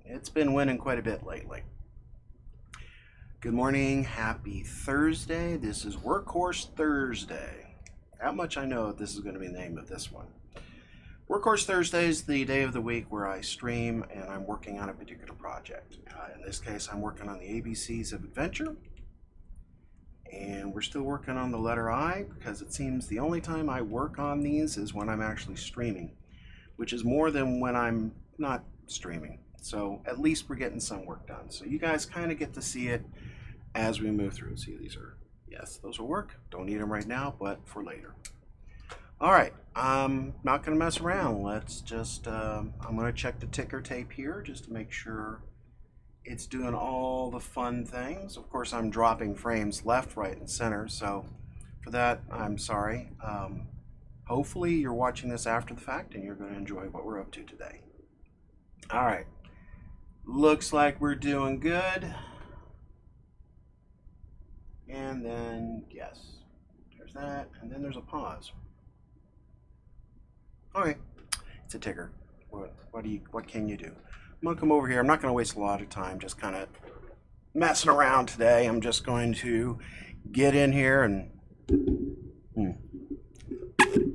It's been winning quite a bit lately. Good morning, happy Thursday. This is Workhorse Thursday. That much I know this is going to be the name of this one. Workhorse Thursday is the day of the week where I stream and I'm working on a particular project. In this case, I'm working on the ABCs of Adventure. And we're still working on the letter I because it seems the only time I work on these is when I'm actually streaming, which is more than when I'm not streaming. So at least we're getting some work done. So you guys kind of get to see it as we move through. See, these are, yes, those will work. Don't need them right now, but for later. All right, I'm not going to mess around. Let's just, I'm going to check the ticker tape here just to make sure it's doing all the fun things. Of course, I'm dropping frames left, right, and center. So for that, I'm sorry. Hopefully you're watching this after the fact and you're going to enjoy what we're up to today. All right. Looks like we're doing good. And then, yes, there's that. And then there's a pause. Okay, it's a ticker. What can you do? I'm going to come over here. I'm not going to waste a lot of time just kind of messing around today. I'm just going to get in here and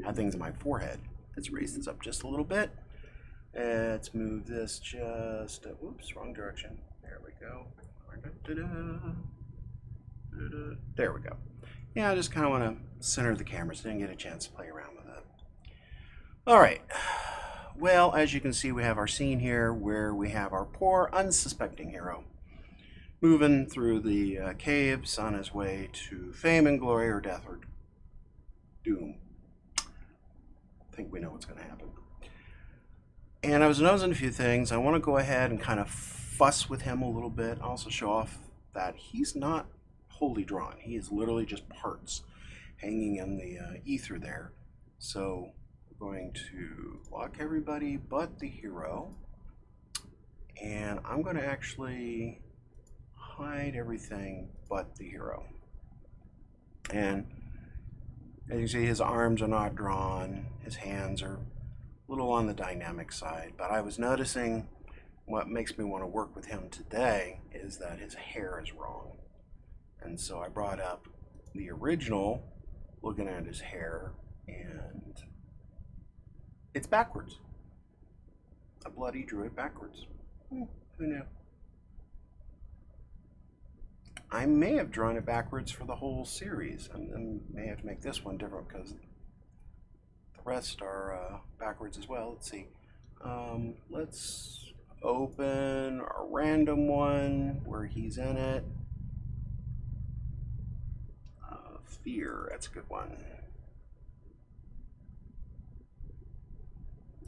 have things in my forehead. Let's raise this up just a little bit. Let's move this just, oops, wrong direction. There we go. There we go. Yeah, I just kind of want to center the camera so I didn't get a chance to play around with it. All right. Well, as you can see, we have our scene here where we have our poor, unsuspecting hero moving through the caves on his way to fame and glory or death or doom. I think we know what's going to happen. And I was noticing a few things. I want to go ahead and kind of fuss with him a little bit. Also show off that he's not wholly drawn. He is literally just parts hanging in the ether there. So we're going to lock everybody but the hero. And I'm going to actually hide everything but the hero. And as you can see, his arms are not drawn. His hands are little on the dynamic side, but I was noticing what makes me want to work with him today is that his hair is wrong. And so I brought up the original, looking at his hair, and it's backwards. I bloody drew it backwards. Who knew? I may have drawn it backwards for the whole series, and then may have to make this one different because the rest are backwards as well. Let's see. Let's open a random one where he's in it. Fear, that's a good one.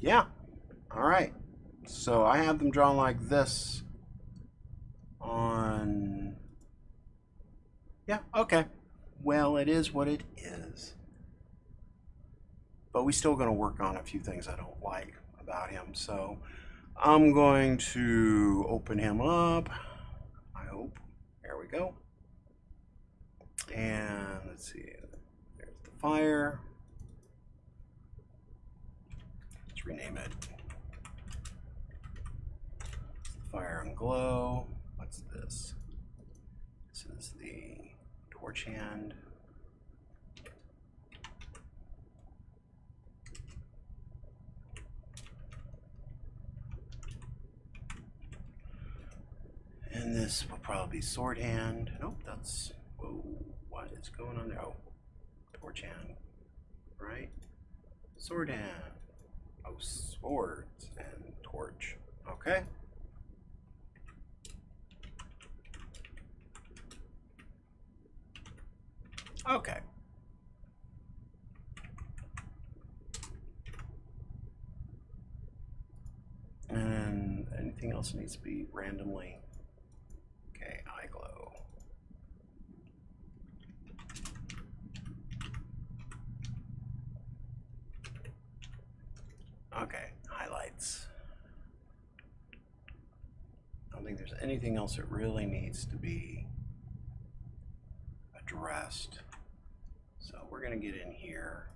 Yeah. All right. So I have them drawn like this on. Yeah, okay. Well, it is what it is. But we're still going to work on a few things I don't like about him. So I'm going to open him up. I hope. There we go. And let's see. There's the fire. Let's rename it. Fire and glow. What's this? This is the torch hand. And this will probably be sword hand. Nope, that's, whoa, what is going on there? Oh, torch hand, right? Sword hand. Oh, swords and torch. Okay. Okay. And anything else needs to be randomly. Okay, eye glow. Okay, highlights. I don't think there's anything else that really needs to be addressed. So we're going to get in here.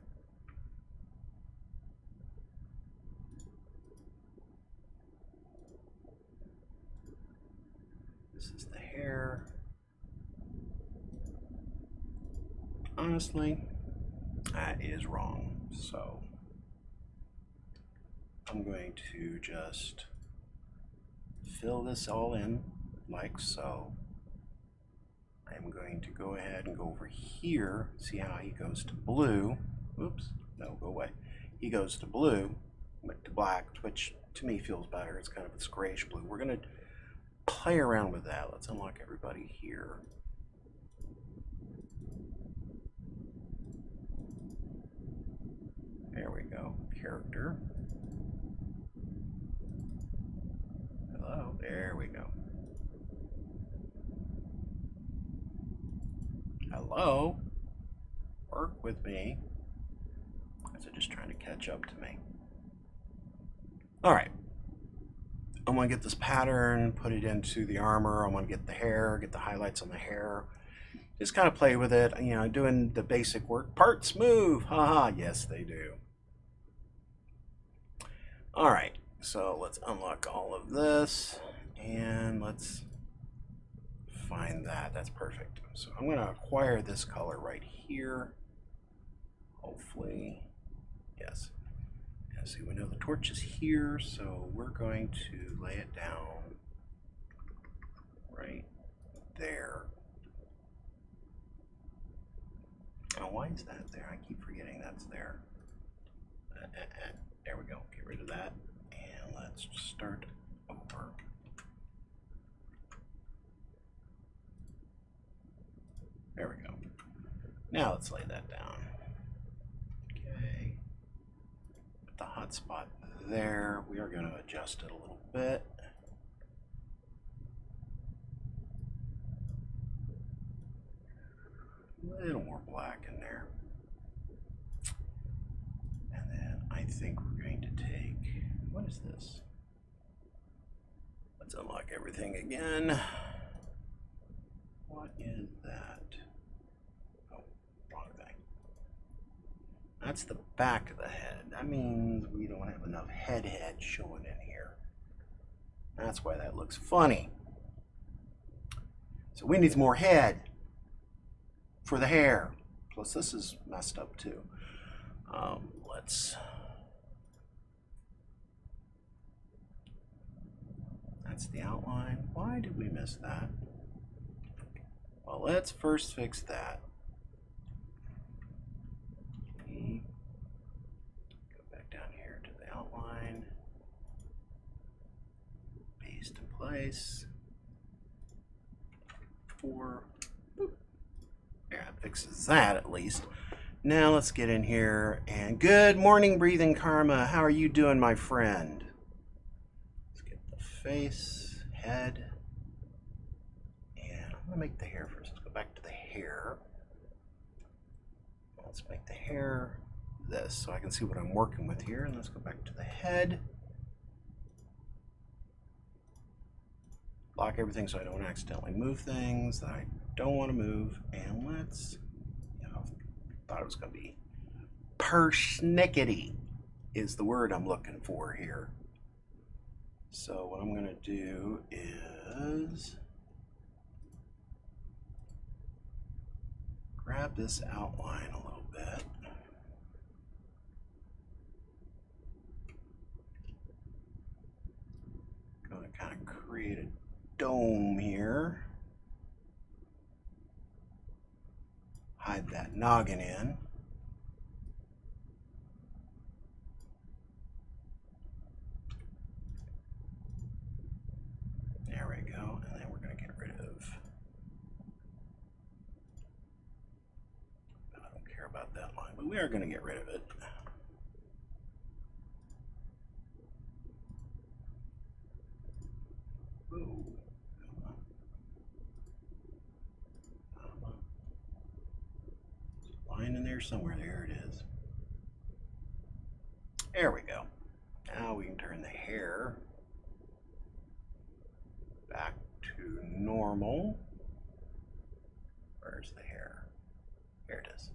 honestly, that is wrong. So I'm going to just fill this all in like so. I'm going to go ahead and go over here. See how he goes to blue. Oops, no, go away. He goes to blue, but to black, which to me feels better. It's kind of this grayish blue. We're going to play around with that. Let's unlock everybody here. There we go. Character. Hello. There we go. Hello. Work with me. Guys are just trying to catch up to me. All right. I'm going to get this pattern, put it into the armor. I'm going to get the hair, get the highlights on the hair. Just kind of play with it, you know, doing the basic work. Parts move. Haha, yes, they do. All right, so let's unlock all of this and let's find that. That's perfect. So I'm going to acquire this color right here. Hopefully, yes. And see, we know the torch is here, so we're going to lay it down right there. Oh, why is that there? I keep forgetting that's there. There we go. Get rid of that. And let's start over. There we go. Now let's lay that down. Okay. Put the hot spot there. We are going to adjust it a little bit. A little more black in there. And then I think we're going to take, what is this? Let's unlock everything again. What is that? Oh, wrong thing. That's the back of the head. That means we don't have enough head showing in here. That's why that looks funny. So we need more head for the hair. Plus this is messed up too. That's the outline. Why did we miss that? Well, let's first fix that. Go back down here to the outline. Paste in place. 4. Boop. Yeah, it fixes that at least. Now let's get in here and good morning, Breathing Karma. How are you doing, my friend? Let's get the face, head, and I'm gonna make the hair first. Let's go back to the hair. Let's make the hair this so I can see what I'm working with here. And let's go back to the head. Lock everything so I don't accidentally move things that I don't want to move. And let's, thought it was going to be persnickety is the word I'm looking for here. So what I'm going to do is grab this outline a little bit. Going to kind of create a dome here. Hide that noggin in. There we go. And then we're going to get rid of, I don't care about that line, but we are going to get rid of it. Ooh. Line in there somewhere. There it is. There we go. Now we can turn the hair back to normal. Where's the hair? Here it is.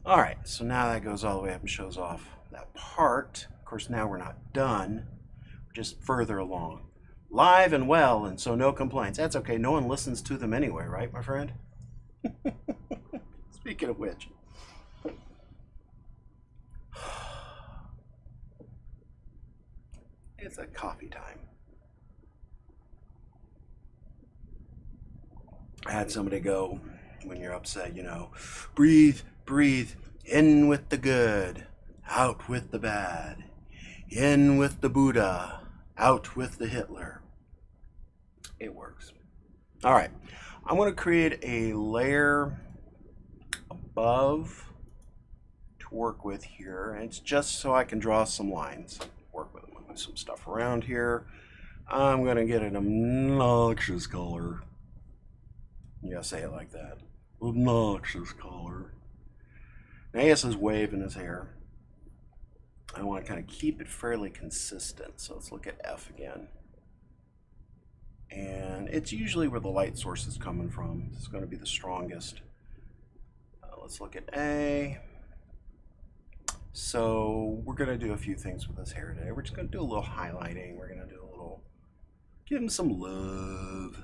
All right, so now that goes all the way up and shows off that part. Of course, now we're not done. We're just further along. Live and well, and so no complaints. That's okay. No one listens to them anyway, right, my friend? Speaking of which, it's a coffee time. I had somebody go, when you're upset, you know, breathe, breathe, in with the good, out with the bad, in with the Buddha, out with the Hitler. It works. All right, I'm going to create a layer above to work with here, and it's just so I can draw some lines. Work with them. Move some stuff around here. I'm going to get an obnoxious color. Yeah, say it like that. Obnoxious color. Now he has his wave in his hair. I want to kind of keep it fairly consistent. So let's look at F again. And it's usually where the light source is coming from. It's going to be the strongest. Let's look at A. So we're going to do a few things with his hair today. We're just going to do a little highlighting. We're going to do a little, give him some love.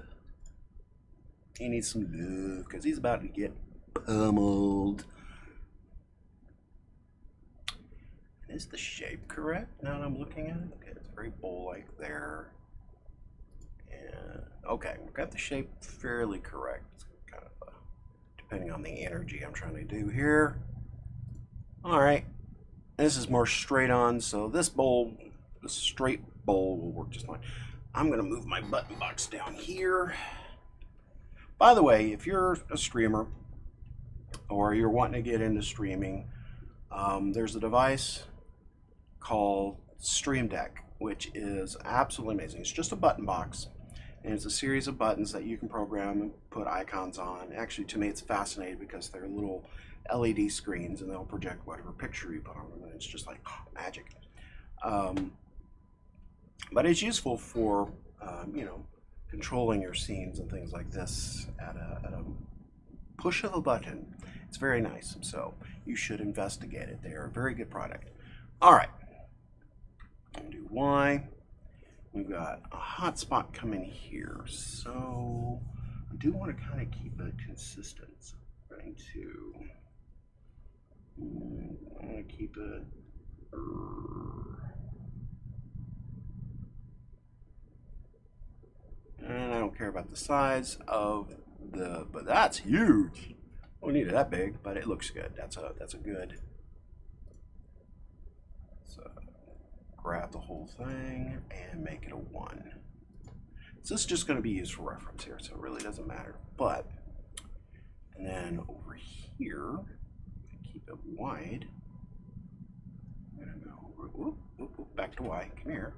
He needs some love because he's about to get pummeled. Is the shape correct now that I'm looking at it? Okay, it's very bowl-like there. And okay, we've got the shape fairly correct. It's kind of depending on the energy I'm trying to do here. All right, this is more straight on, so this straight bowl will work just fine. I'm gonna move my button box down here. By the way, if you're a streamer or you're wanting to get into streaming, there's a device called Stream Deck, which is absolutely amazing. It's just a button box, and it's a series of buttons that you can program and put icons on. Actually, to me, it's fascinating because they're little LED screens, and they'll project whatever picture you put on them, and it's just like magic. But it's useful for, you know, controlling your scenes and things like this at a push of a button. It's very nice, so you should investigate it. They are a very good product. All right, I'm gonna do Y. We've got a hotspot coming here, so I do want to kind of keep it consistent. So I'm going to, I want to keep it. And I don't care about the size of the, but that's huge. Don't need it that big, but it looks good. That's a good. So grab the whole thing and make it a 1. So this is just going to be used for reference here, so it really doesn't matter. But, and then over here, keep it wide. I'm going to go whoop, whoop, whoop, back to Y. Come here.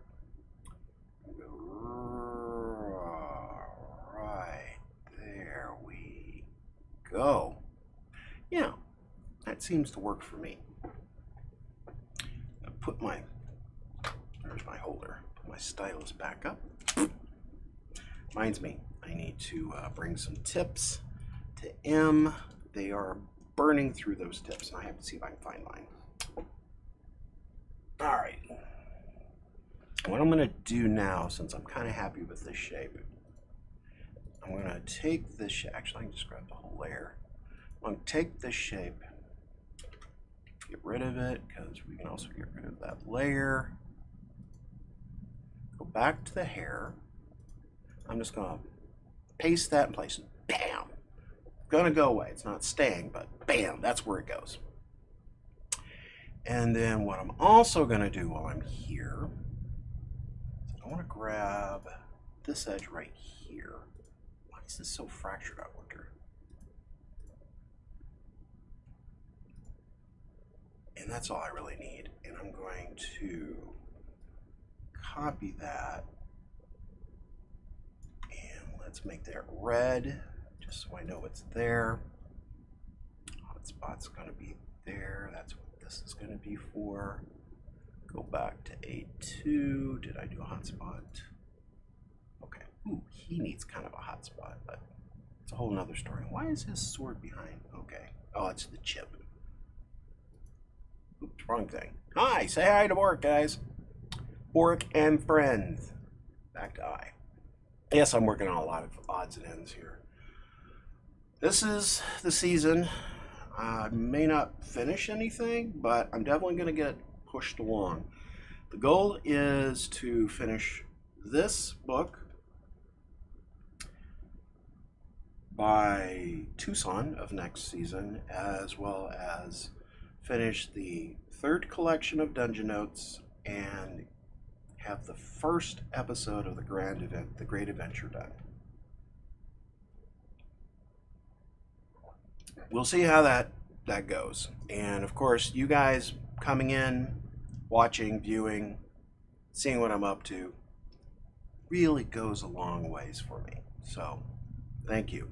Right there we go. Yeah, that seems to work for me. Put my, there's my holder. Put my stylus back up. Reminds me, I need to bring some tips to M. They are burning through those tips, and I have to see if I can find mine. All right. What I'm going to do now, since I'm kind of happy with this shape, I'm going to take this shape. Actually, I can just grab the whole layer. I'm going to take this shape, get rid of it, because we can also get rid of that layer. Go back to the hair. I'm just going to paste that in place. Bam! Going to go away. It's not staying, but bam, that's where it goes. And then what I'm also going to do while I'm here, I want to grab this edge right here. Why is this so fractured, I wonder? And that's all I really need. And I'm going to copy that. And let's make that red, just so I know it's there. Hotspot's going to be there. That's what this is going to be for. Go back to A2. Did I do a hotspot? Okay. Ooh, he needs kind of a hotspot, but it's a whole nother story. Why is his sword behind? Okay. Oh, it's the chip. Oops, wrong thing. Hi, say hi to Bork, guys. Bork and friends. Back to I. Yes, I'm working on a lot of odds and ends here. This is the season. I may not finish anything, but I'm definitely going to get it pushed along. The goal is to finish this book by Tucson of next season, as well as finish the third collection of Dungeon Notes and have the first episode of the Great Adventure done. We'll see how that goes. And of course, you guys coming in, watching, viewing, seeing what I'm up to really goes a long ways for me. So thank you.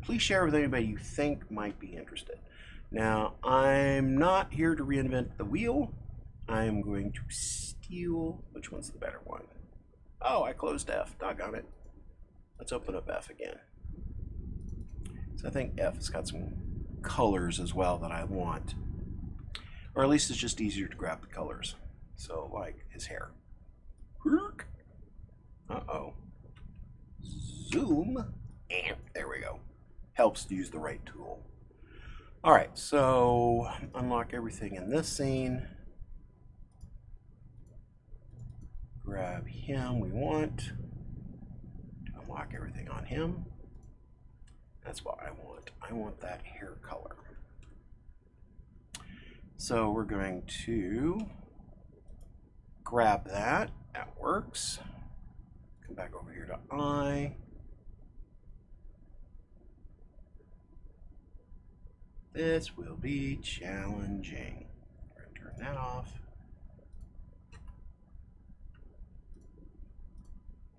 Please share with anybody you think might be interested. Now, I'm not here to reinvent the wheel. I'm going to steal, which one's the better one? Oh, I closed F, doggone it. Let's open up F again. So I think F has got some colors as well that I want. Or at least it's just easier to grab the colors. So like his hair. Uh-oh. Zoom. There we go. Helps to use the right tool. Alright, so unlock everything in this scene. Grab him we want. To unlock everything on him. That's what I want. I want that hair color. So we're going to grab that. That works. Come back over here to I. This will be challenging. We're going to turn that off.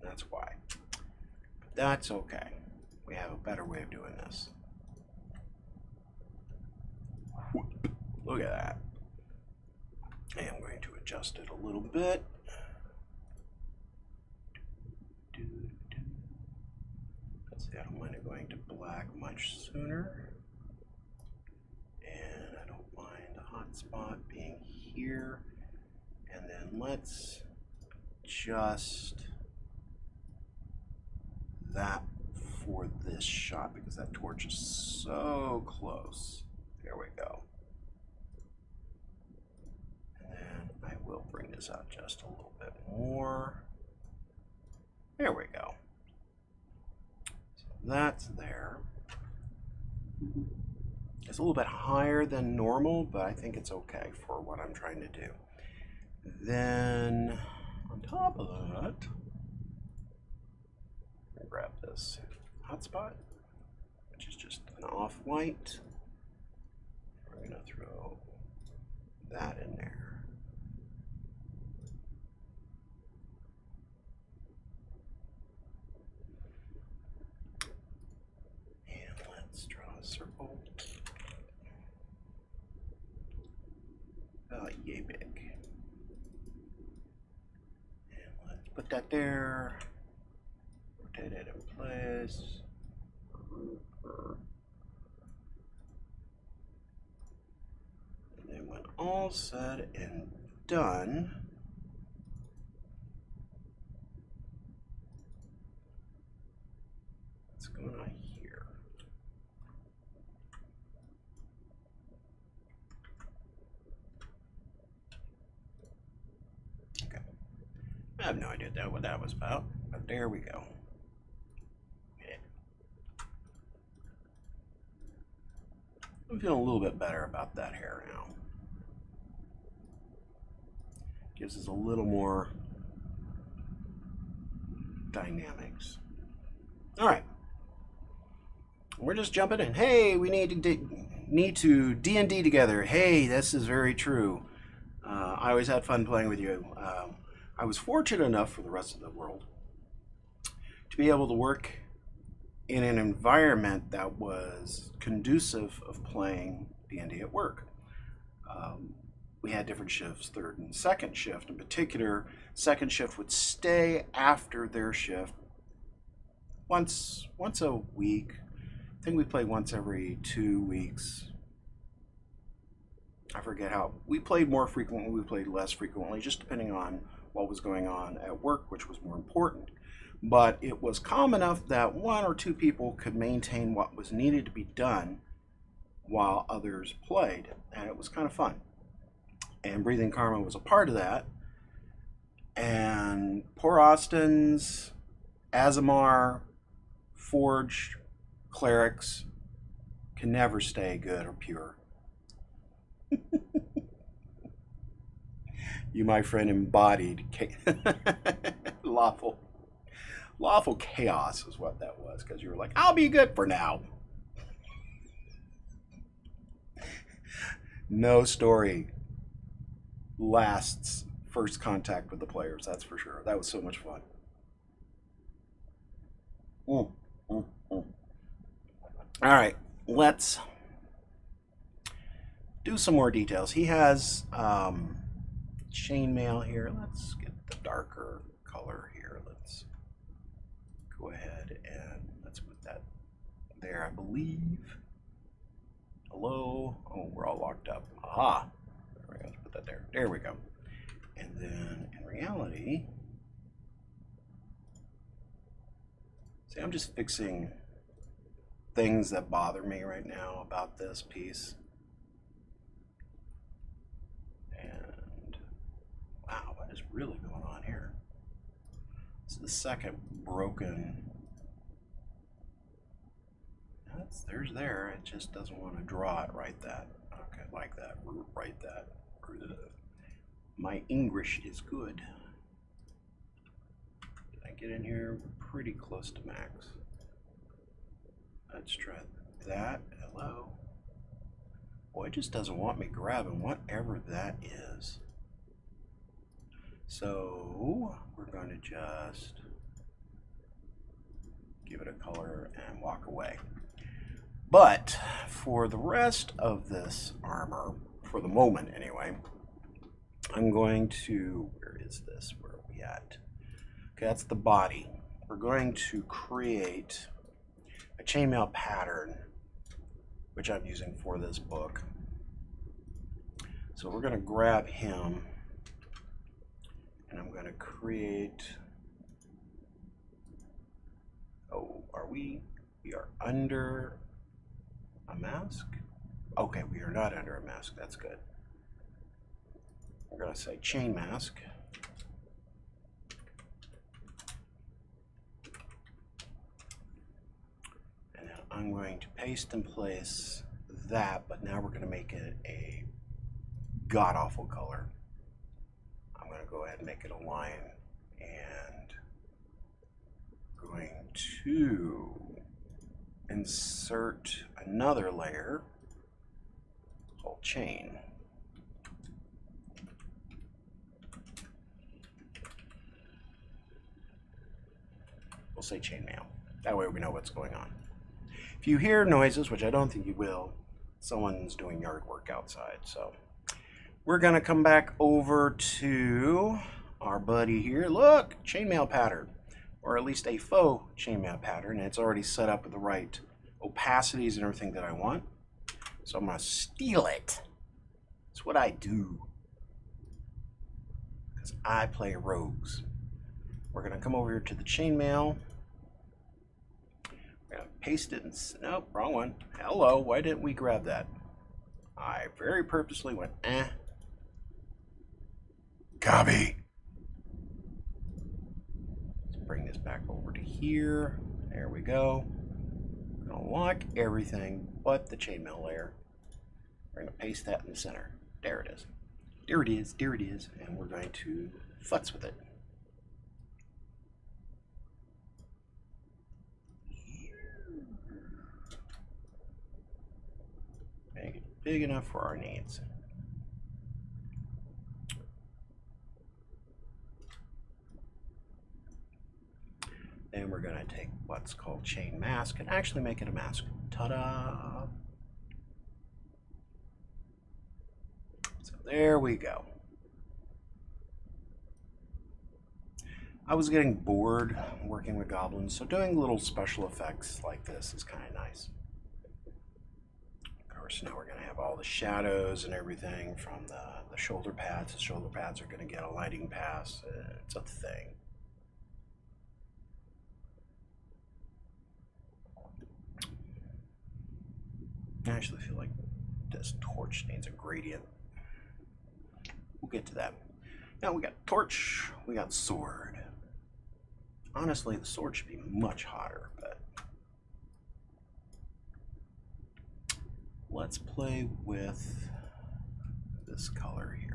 That's why. But that's okay. We have a better way of doing this. Look at that. I am going to adjust it a little bit. Let's see, I don't mind it going to black much sooner. And I don't mind the hotspot being here. And then let's adjust that for this shot because that torch is so close. There we go. And then I will bring this out just a little bit more. There we go. So that's there. It's a little bit higher than normal, but I think it's okay for what I'm trying to do. Then on top of that, I'll grab this hotspot, which is just an off-white. We're going to throw that in there. And let's draw a circle. Yay big. And let's put that there. Rotate it in place. And then when all said and done, what's going on here? Okay. I have no idea what that was about, but there we go. I'm feeling a little bit better about that hair now. Gives us a little more dynamics. All right, we're just jumping in. Hey, we need to D&D together. Hey, this is very true. I always had fun playing with you. I was fortunate enough for the rest of the world to be able to work in an environment that was conducive of playing D&D at work. We had different shifts, third and second shift. In particular, second shift would stay after their shift once a week. I think we played once every 2 weeks. I forget how. We played more frequently, we played less frequently, just depending on what was going on at work, which was more important. But it was calm enough that 1 or 2 people could maintain what was needed to be done while others played, and it was kind of fun. And Breathing Karma was a part of that. And poor Austin's Azamar forged clerics can never stay good or pure. You, my friend, embodied lawful chaos is what that was, because you were like, I'll be good for now. No story lasts first contact with the players, that's for sure. That was so much fun. All right, let's do some more details. He has chainmail here. Let's get the darker color here. Let's go ahead and let's put that there, I believe. Hello? Oh, we're all locked up. Aha! There we go. Let's put that there. There we go. And then in reality, see, I'm just fixing things that bother me right now about this piece. And wow, what is really going on here? It's the second broken. There's there. It just doesn't want to draw it right that. Okay, like that. Right that. My English is good. Did I get in here? We're pretty close to max. Let's try that. Hello. Boy, it just doesn't want me grabbing whatever that is. So we're going to just give it a color and walk away. But for the rest of this armor, for the moment anyway, I'm going to, where is this? Where are we at? Okay, that's the body. We're going to create a chainmail pattern, which I'm using for this book. So we're going to grab him, and I'm going to create, oh, are we are under a mask? Okay, we are not under a mask. That's good. We're going to say chain mask. And then I'm going to paste in place that, but now we're going to make it a god-awful color. I'm going to go ahead and make it a line, and going to insert another layer called chain. We'll say chainmail. That way we know what's going on. If you hear noises, which I don't think you will, someone's doing yard work outside. So we're going to come back over to our buddy here. Look, chainmail pattern, or at least a faux chainmail pattern. And it's already set up with the right opacities and everything that I want. So I'm going to steal it. It's what I do, because I play rogues. We're going to come over here to the chainmail. We're going to paste it. Nope, wrong one. Hello, why didn't we grab that? I very purposely went, Copy. Let's bring this back over to here. There we go. We're going to lock everything but the chainmail layer. We're going to paste that in the center. There it is. There it is. There it is. And we're going to futz with it. Make it big enough for our needs. Then we're going to take what's called chain mask and actually make it a mask. Ta-da! So there we go. I was getting bored working with goblins, so doing little special effects like this is kind of nice. Of course, now we're going to have all the shadows and everything from the shoulder pads. The shoulder pads are going to get a lighting pass. It's a thing. I actually feel like this torch needs a gradient. We'll get to that. Now we got torch, we got sword. Honestly, the sword should be much hotter, but let's play with this color here.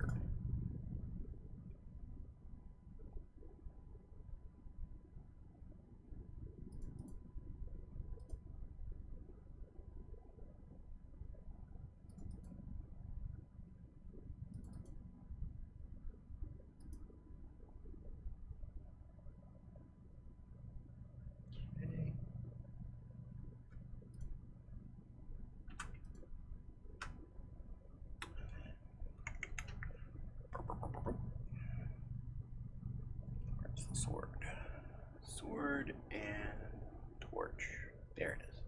Where's the sword? Sword and torch. There it is.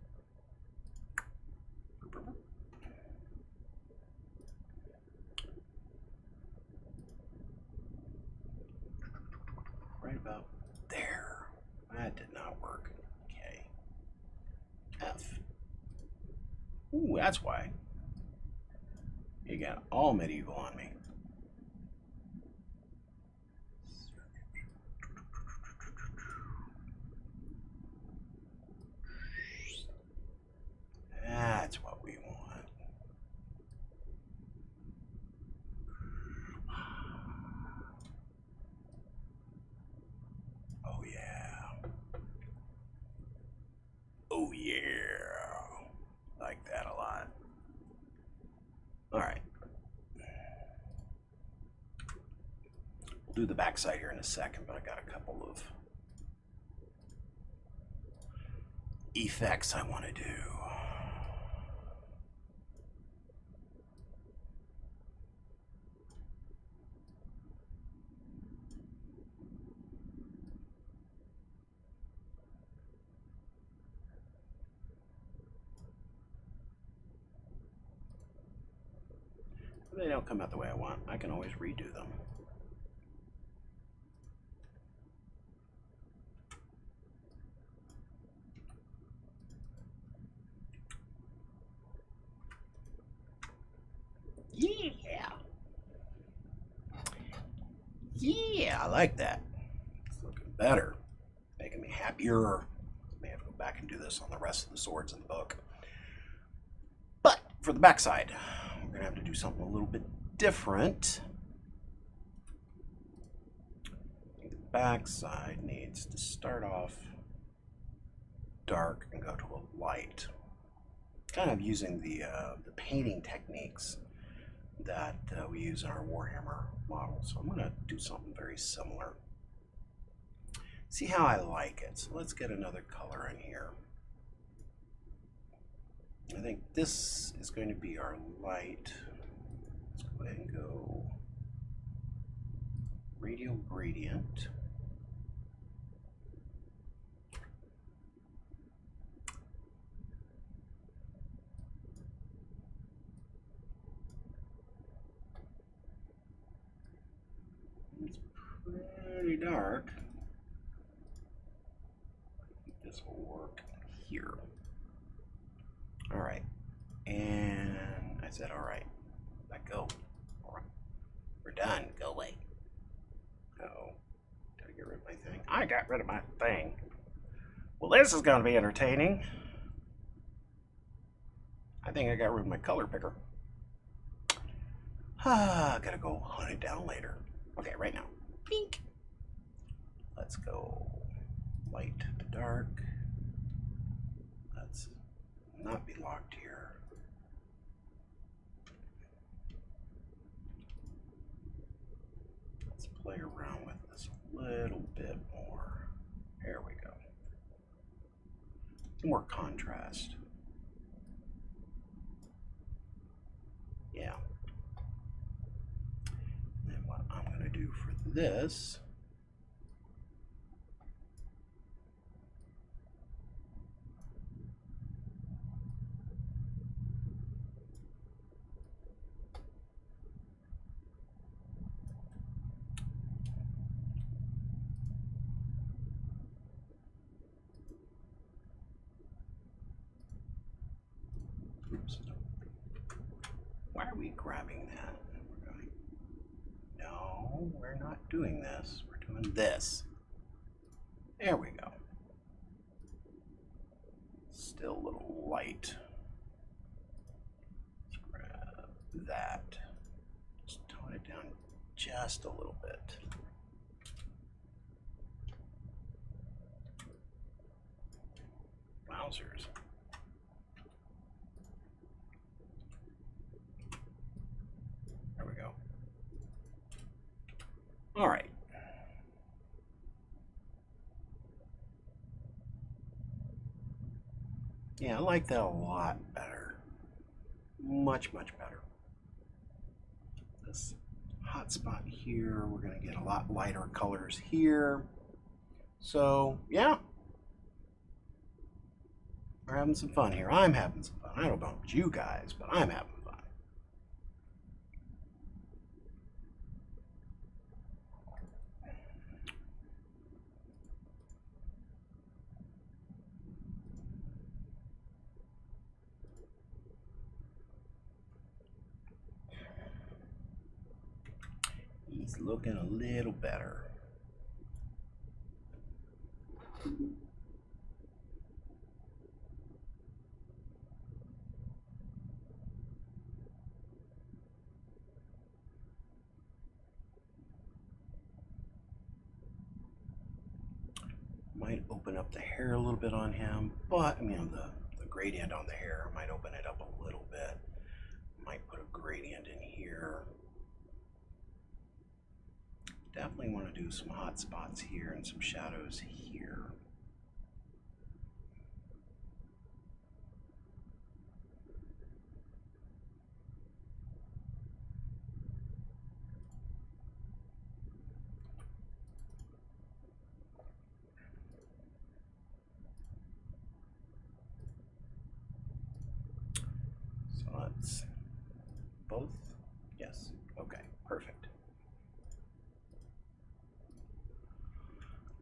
Right about there. That did not work. Okay. F. Ooh, that's why. You got all medieval on me. That's what we want. Oh yeah. Oh yeah. Like that a lot. All right. We'll do the backside here in a second, but I got a couple of effects I want to do. If they don't come out the way I want, I can always redo them. Yeah. Yeah, I like that. It's looking better. Making me happier. May have to go back and do this on the rest of the swords in the book. But for the backside, we're going to have to do something a little bit different. The backside needs to start off dark and go to a light. Kind of using the painting techniques that we use in our Warhammer model. So I'm going to do something very similar. See how I like it. So let's get another color in here. I think this is going to be our light. Let's go ahead and go radial gradient. It's pretty dark. I think this will work here. All right, and I said, all right, let go. All right. We're done. Go away. Uh-oh. Did I get rid of my thing? I got rid of my thing. Well, this is going to be entertaining. I think I got rid of my color picker. Gotta go hunt it down later. Okay, right now. Pink. Let's go light to dark. Let's not be locked here. Let's play around with this a little bit more. There we go. More contrast. Yeah. And what I'm going to do for this oops, we grabbing that? We're going, no, we're not doing this. We're doing this. There we go. Still a little light. Let's grab that. Just tone it down just a little bit. Wowzers. There we go. All right. Yeah, I like that a lot better. Much, much better. This hot spot here, we're going to get a lot lighter colors here. So, yeah. We're having some fun here. I'm having some fun. I don't know about you guys, but I'm having fun. He's looking a little better. Might open up the hair a little bit on him, but I mean the gradient on the hair might open it up a little bit. Might put a gradient in here. Definitely want to do some hot spots here and some shadows here. So let's both. Yes. Okay. Perfect.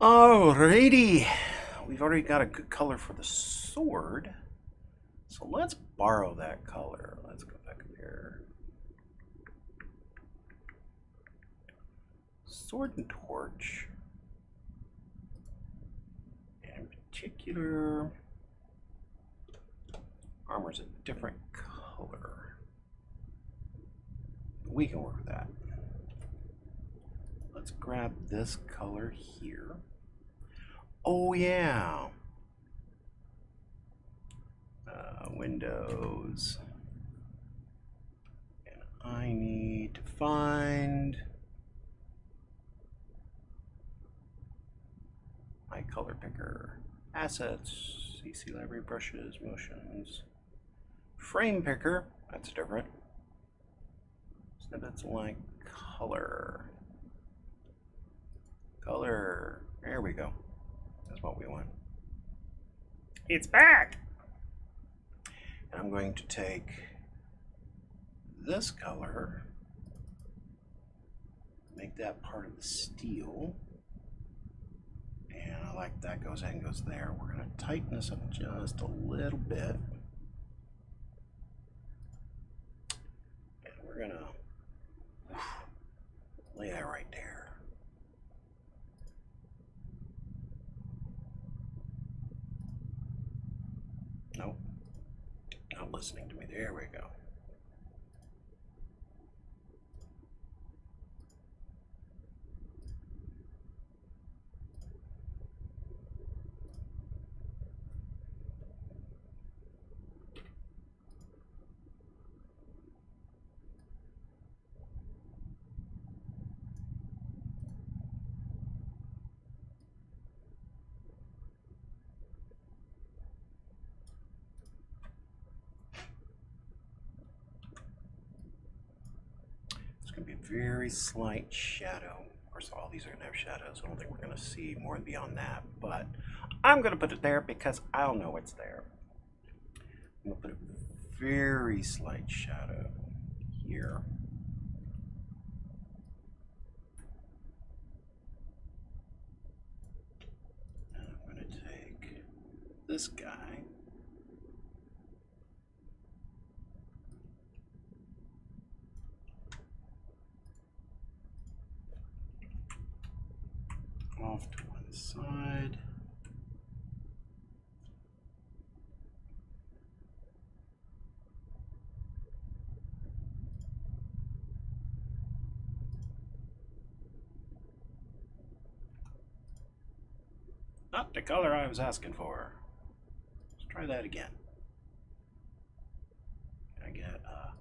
Alrighty, we've already got a good color for the sword, so let's borrow that color. Let's go back up here. Sword and torch, and in particular, armor's a different color. We can work with that. Let's grab this color here. Oh yeah. Windows. And I need to find my color picker. Assets, CC library, brushes, motions. Frame picker, that's different. Snippets like color. Color, there we go. That's what we want. It's back! And I'm going to take this color, make that part of the steel, and I like that goes in, goes there. We're going to tighten this up just a little bit. And we're going to lay that right there. Nope, not listening to me. There we go. Be a very slight shadow. Of course, all these are going to have shadows. I don't think we're going to see more beyond that, but I'm going to put it there because I'll know it's there. I'm going to put a very slight shadow here. And I'm going to take this guy. side. Not the color I was asking for. Let's try that again. Can I get a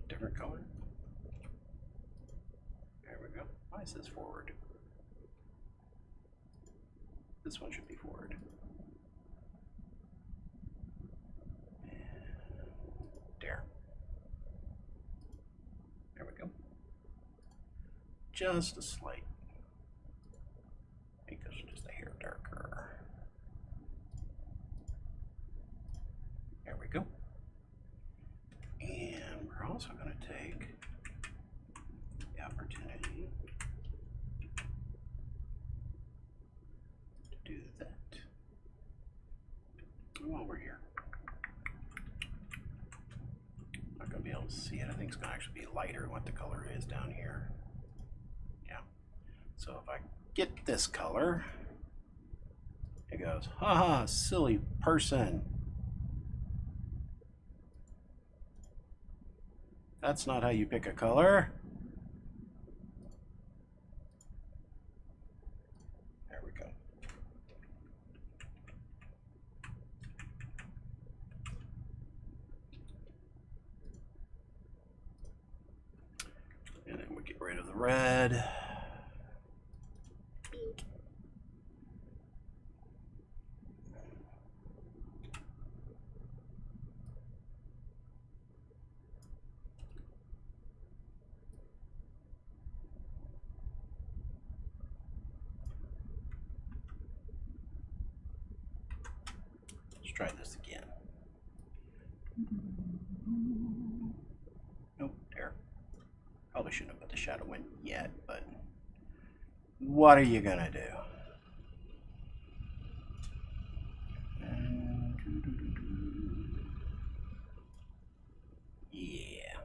different color? There we go. Why is this forward? This one should be forward. And there. There we go. Just a slight. Make this just a hair darker. There we go. And we're also going to take the opportunity to do that. While we're here, I'm not going to be able to see it. I think it's going to actually be lighter than what the color is down here. Yeah. So if I get this color, it goes, haha, silly person. That's not how you pick a color. There we go. And then we get rid of the red. Let's try this again. Nope, there. Probably shouldn't have put the shadow in yet, but what are you gonna do? Yeah.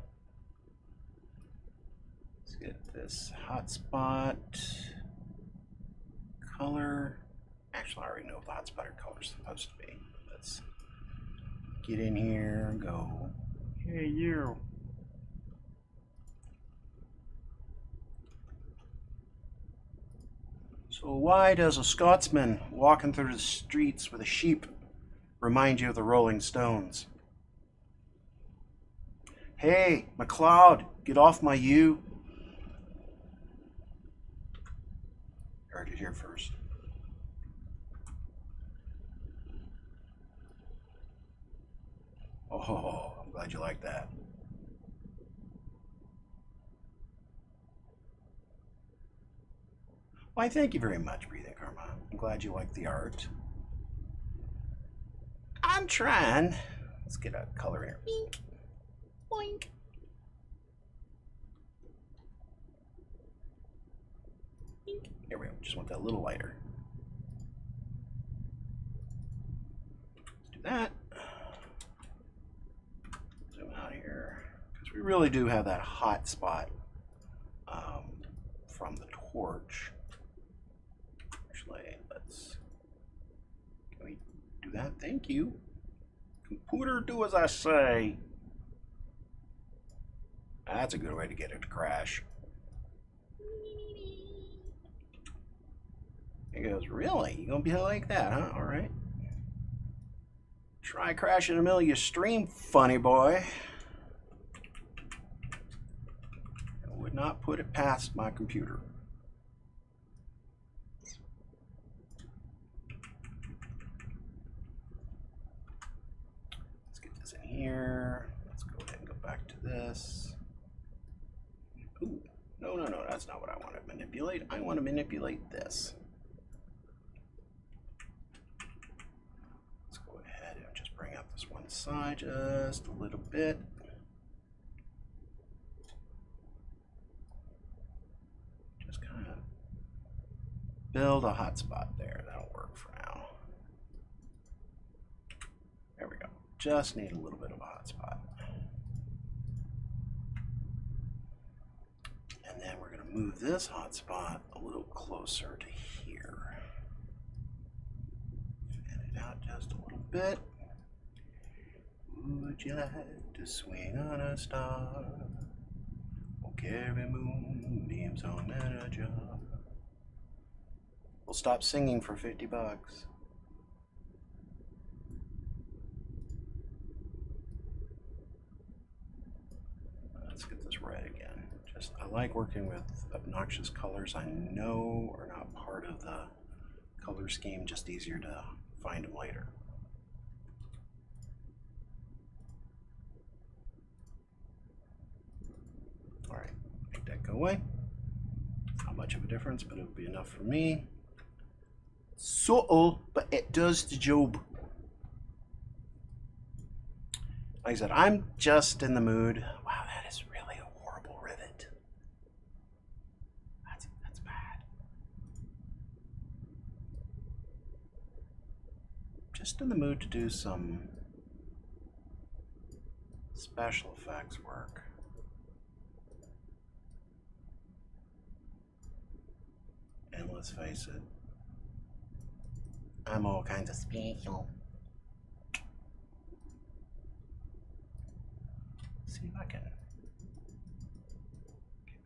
Let's get this hotspot color. Actually, I already know what the hotspot color is supposed to be. Let's get in here and go, hey, you. So why does a Scotsman walking through the streets with a sheep remind you of the Rolling Stones? Hey, McLeod, get off my U. Heard it here first. Oh, I'm glad you like that. Why, thank you very much, Breathing Karma. I'm glad you like the art. I'm trying. Let's get a color in here. Boink. Boink. Boink. There we go. Just want that a little lighter. Let's do that. Zoom out here. Because we really do have that hot spot from the torch. Can we do that? Thank you. Computer, do as I say. That's a good way to get it to crash. It goes, really? You gonna be like that, huh? All right. Try crashing in the middle of your stream, funny boy. I would not put it past my computer. Here, let's go ahead and go back to this. Ooh, no, that's not what I want to manipulate. I want to manipulate this. Let's go ahead and just bring up this one side just a little bit. Just kind of build a hot spot there. That'll work for now. There we go. Just need a little bit of a hot spot. And then we're going to move this hot spot a little closer to here. just a little bit. Would you like to swing on a star? Or carry moonbeams home in a jar? We'll stop singing for $50. Let's get this red again. I like working with obnoxious colors I know are not part of the color scheme, just easier to find them later. All right, make that go away. Not much of a difference, but it'll be enough for me. Subtle, but it does the job. Like I said, I'm just in the mood. Wow, that is really a horrible rivet. That's bad. Just in the mood to do some special effects work. And let's face it, I'm all kinds of special. See if I can.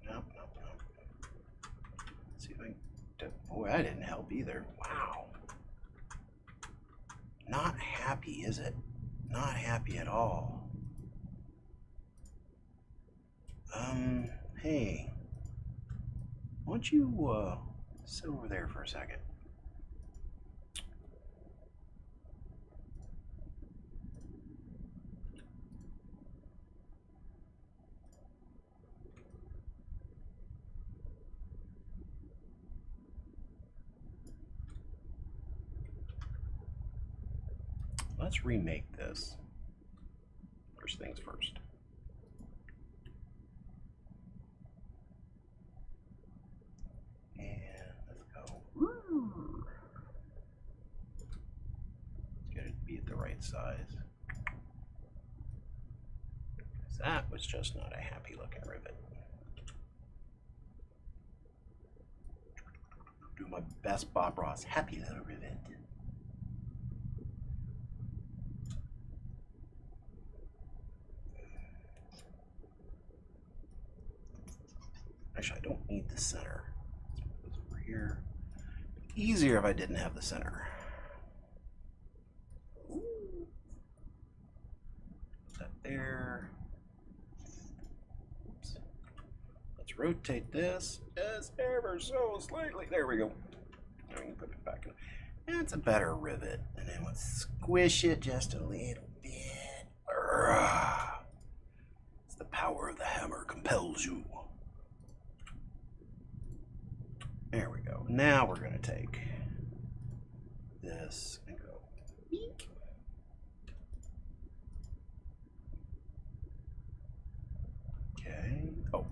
Nope. See if I can. Boy, that didn't help either. Wow. Not happy, is it? Not happy at all. Hey. Why don't you, sit over there for a second? Let's remake this. First things first. And let's go. Get it to be at the right size. That was just not a happy looking rivet. Do my best Bob Ross. Happy little rivet. Actually, I don't need the center. Let's put this over here. Easier if I didn't have the center. Put that there. Oops. Let's rotate this just ever so slightly. There we go. Now we can put it back in. That's a better rivet. And then let's squish it just a little bit. It's the power of the hammer compels you. There we go. Now we're going to take this and go eek. Okay. Oh.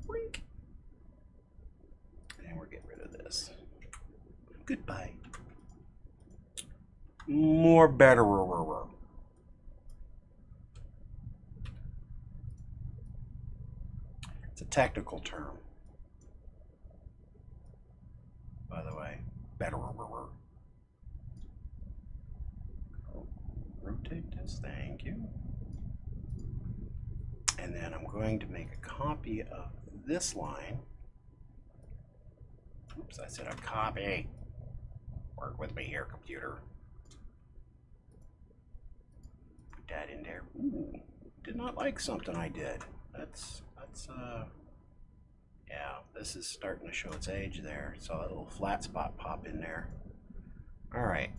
Wink. And we're getting rid of this. Goodbye. More better. It's a technical term. By the way, better. Rotate this, thank you. And then I'm going to make a copy of this line. Oops, I said a copy. Work with me here, computer. Put that in there. Ooh, did not like something I did. That's yeah, this is starting to show its age there. Saw that little flat spot pop in there. All right,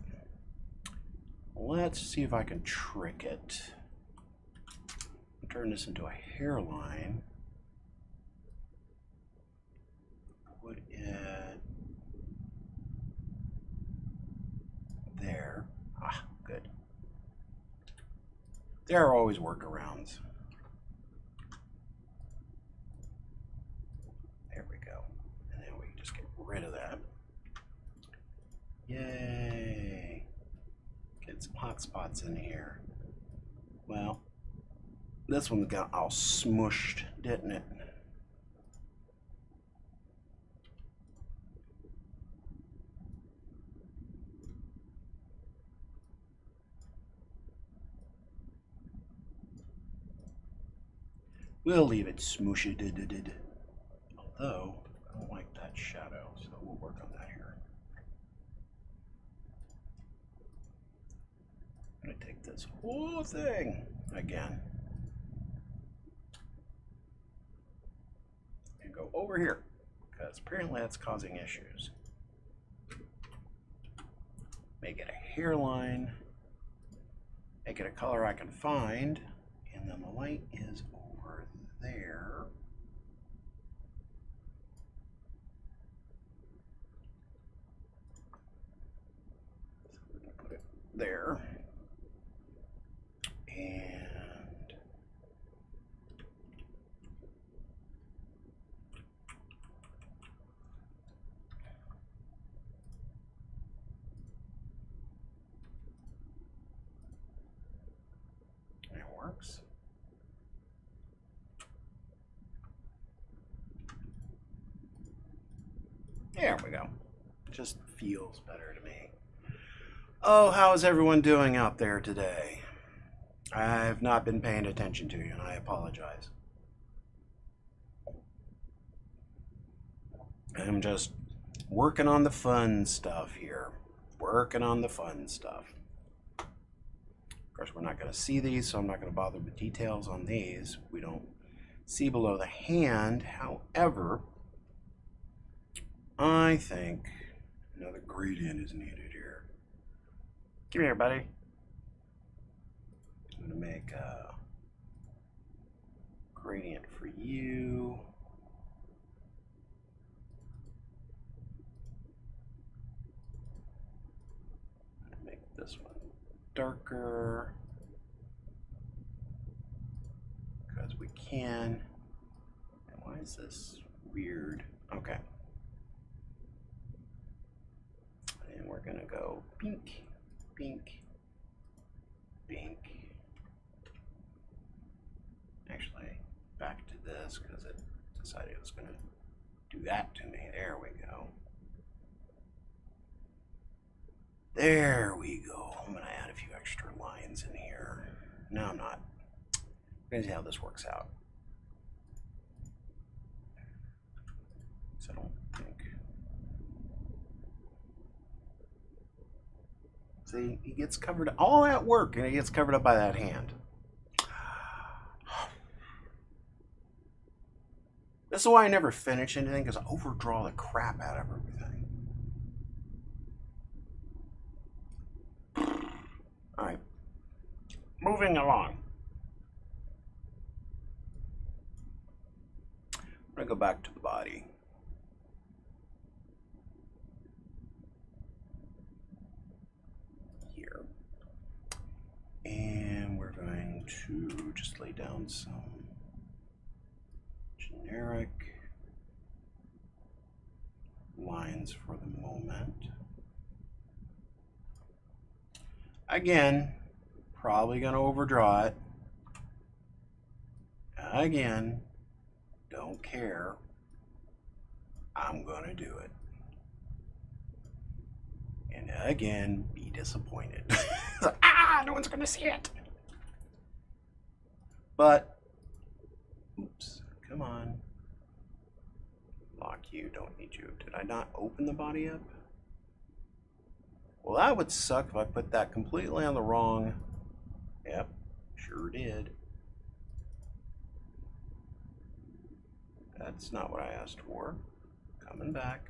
let's see if I can trick it. Turn this into a hairline. Put it there. Ah, good. There are always workarounds. There we go. And then we can just get rid of that. Yay. Get some hot spots in here. Well, this one got all smushed, didn't it? We'll leave it smooshy. Although, I don't like that shadow, so we'll work on that here. I'm going to take this whole thing again and go over here, because apparently that's causing issues. Make it a hairline, make it a color I can find, and then the light is over there. So we're going to put it there. And it works. There we go. Just feels better to me. Oh, how's everyone doing out there today? I've not been paying attention to you, and I apologize. I'm just working on the fun stuff here. Working on the fun stuff. Of course, we're not going to see these, so I'm not going to bother with details on these. We don't see below the hand. However, I think another gradient is needed here. Come here, buddy. I'm going to make a gradient for you. Make this one darker because we can. And why is this weird? Okay. And we're going to go pink, pink, pink. Actually, back to this because it decided it was going to do that to me. There we go. There we go. I'm going to add a few extra lines in here. No, I'm not. We're going to see how this works out. So I don't think. See, he gets covered, all that work, and he gets covered up by that hand. This is why I never finish anything, because I overdraw the crap out of everything. All right, moving along. I'm going to go back to the body. Here. And we're going to just lay down some generic lines for the moment. Again, probably going to overdraw it. Again, don't care. I'm going to do it. And again, be disappointed. Like, no one's going to see it. But, oops, come on. Lock you, don't need you. Did I not open the body up? Well, that would suck if I put that completely on the wrong. Yep, sure did. That's not what I asked for. Coming back.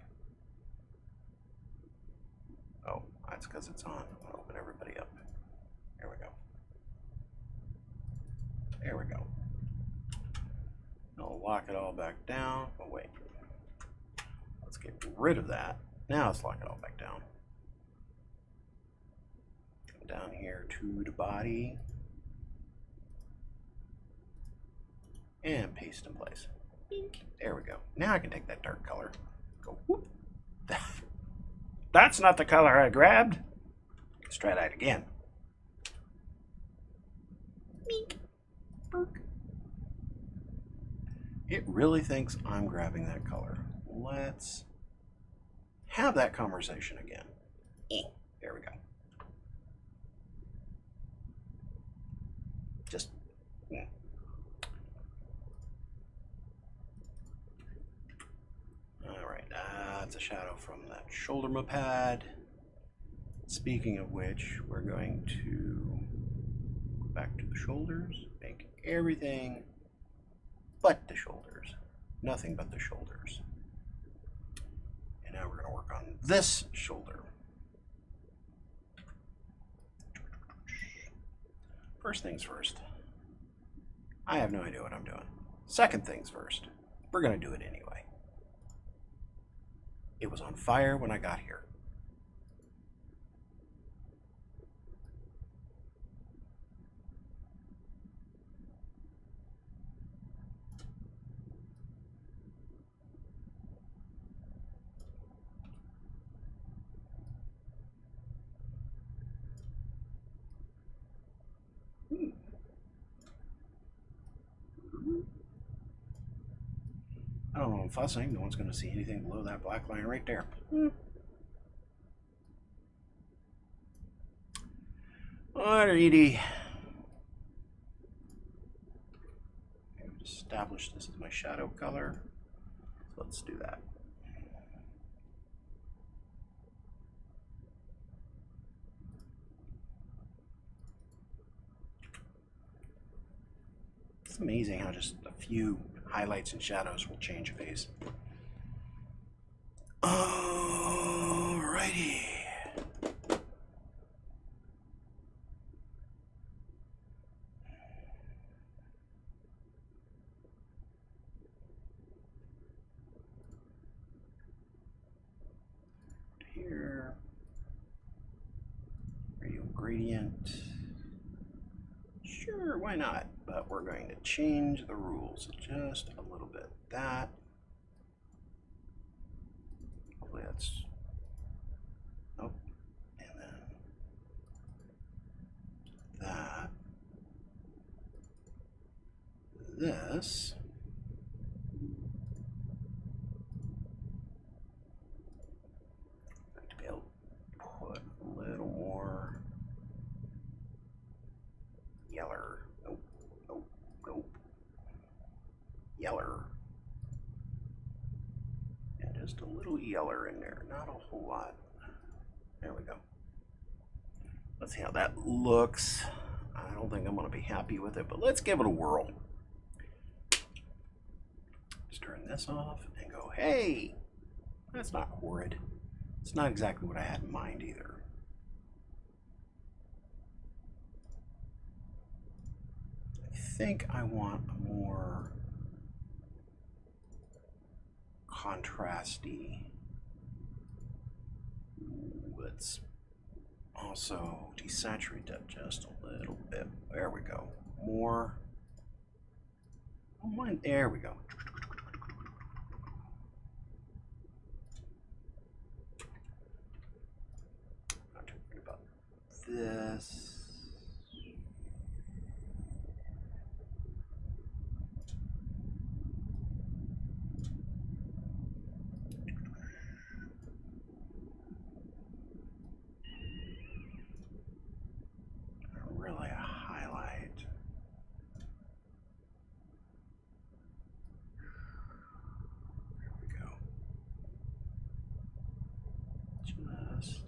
Oh, that's because it's on. I'll open everybody up. There we go. There we go. I'll lock it all back down. Oh, wait. Let's get rid of that. Now let's lock it all back down. Come down here to the body. And paste in place. There we go. Now I can take that dark color. Go whoop. That's not the color I grabbed. Let's try that again. It really thinks I'm grabbing that color. Let's have that conversation again. There we go. Just that's a shadow from that shoulder pad. Speaking of which, we're going to go back to the shoulders, make everything but the shoulders. Nothing but the shoulders. And now we're going to work on this shoulder. First things first. I have no idea what I'm doing. Second things first. We're going to do it anyway. It was on fire when I got here. I don't know, I'm fussing. No one's going to see anything below that black line right there. Alrighty. I've established this as my shadow color. So let's do that. It's amazing how just a few highlights and shadows will change a face. Alrighty. Here. Radial gradient. Sure, why not? But we're going to change the rules just a little bit. That. Hopefully that's. Nope. And then that. This. To be able to put a little more yeller. Nope. Yeller. And just a little yeller in there, not a whole lot. There we go. Let's see how that looks. I don't think I'm going to be happy with it, but let's give it a whirl. Just turn this off and go, hey, that's not horrid. It's not exactly what I had in mind either. I think I want a more contrasty. Let's also desaturate that just a little bit. There we go. More. Oh, mine. There we go. Not too worried about this. Really a highlight. There we go. Just,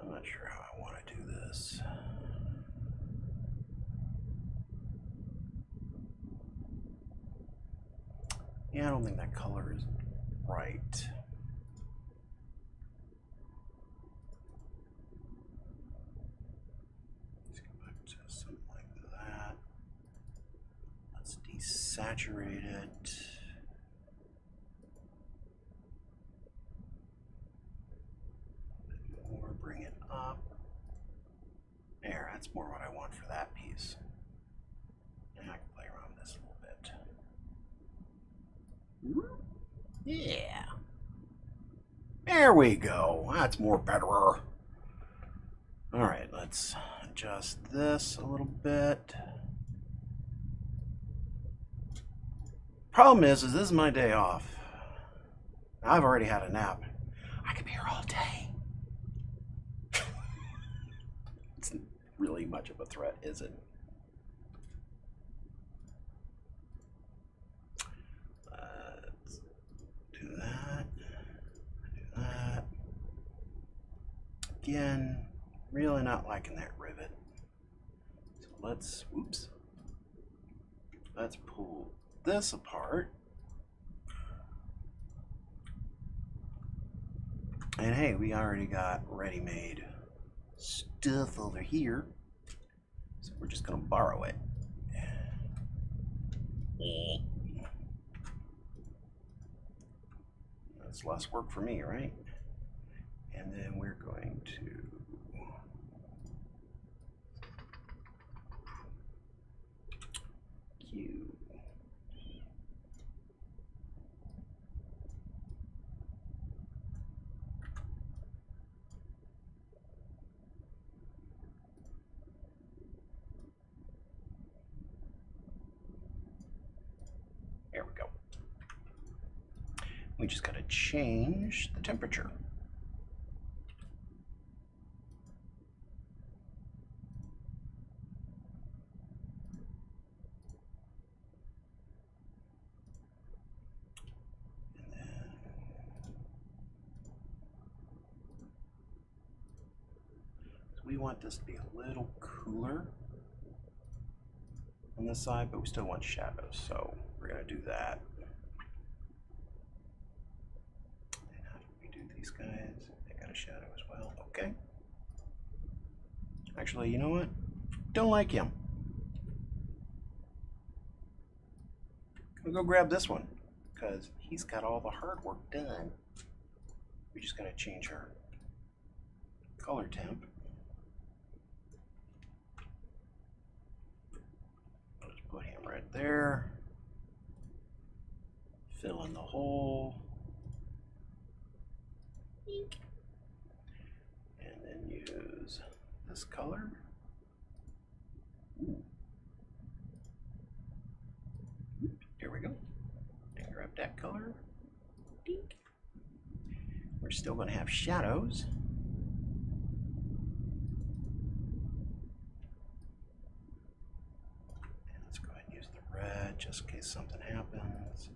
I'm not sure how I want to do this. Yeah, I don't think that color is right. Let's go back to something like that. Let's desaturate it. A bit more, bring it up. There, that's more what I want for that piece. And I can play around with this a little bit. Yeah. There we go. That's more better. All right, let's adjust this a little bit. Problem is this is my day off. I've already had a nap. I could be here all day. It's really much of a threat, is it? Let's do that. again, really not liking that rivet. So let's pull this apart. And hey, we already got ready-made stuff over here. So we're just gonna borrow it. That's less work for me, right? And then we're going to Q. There we go. We just got to change the temperature. We want this to be a little cooler on this side, but we still want shadows, so we're going to do that. And how do we do these guys? They got a shadow as well. Okay. Actually, you know what? Don't like him. I'm going to go grab this one because he's got all the hard work done. We're just going to change our color temp. Put him right there. Fill in the hole. And then use this color. Ooh. Here we go. And grab that color. We're still going to have shadows. Just in case something happens.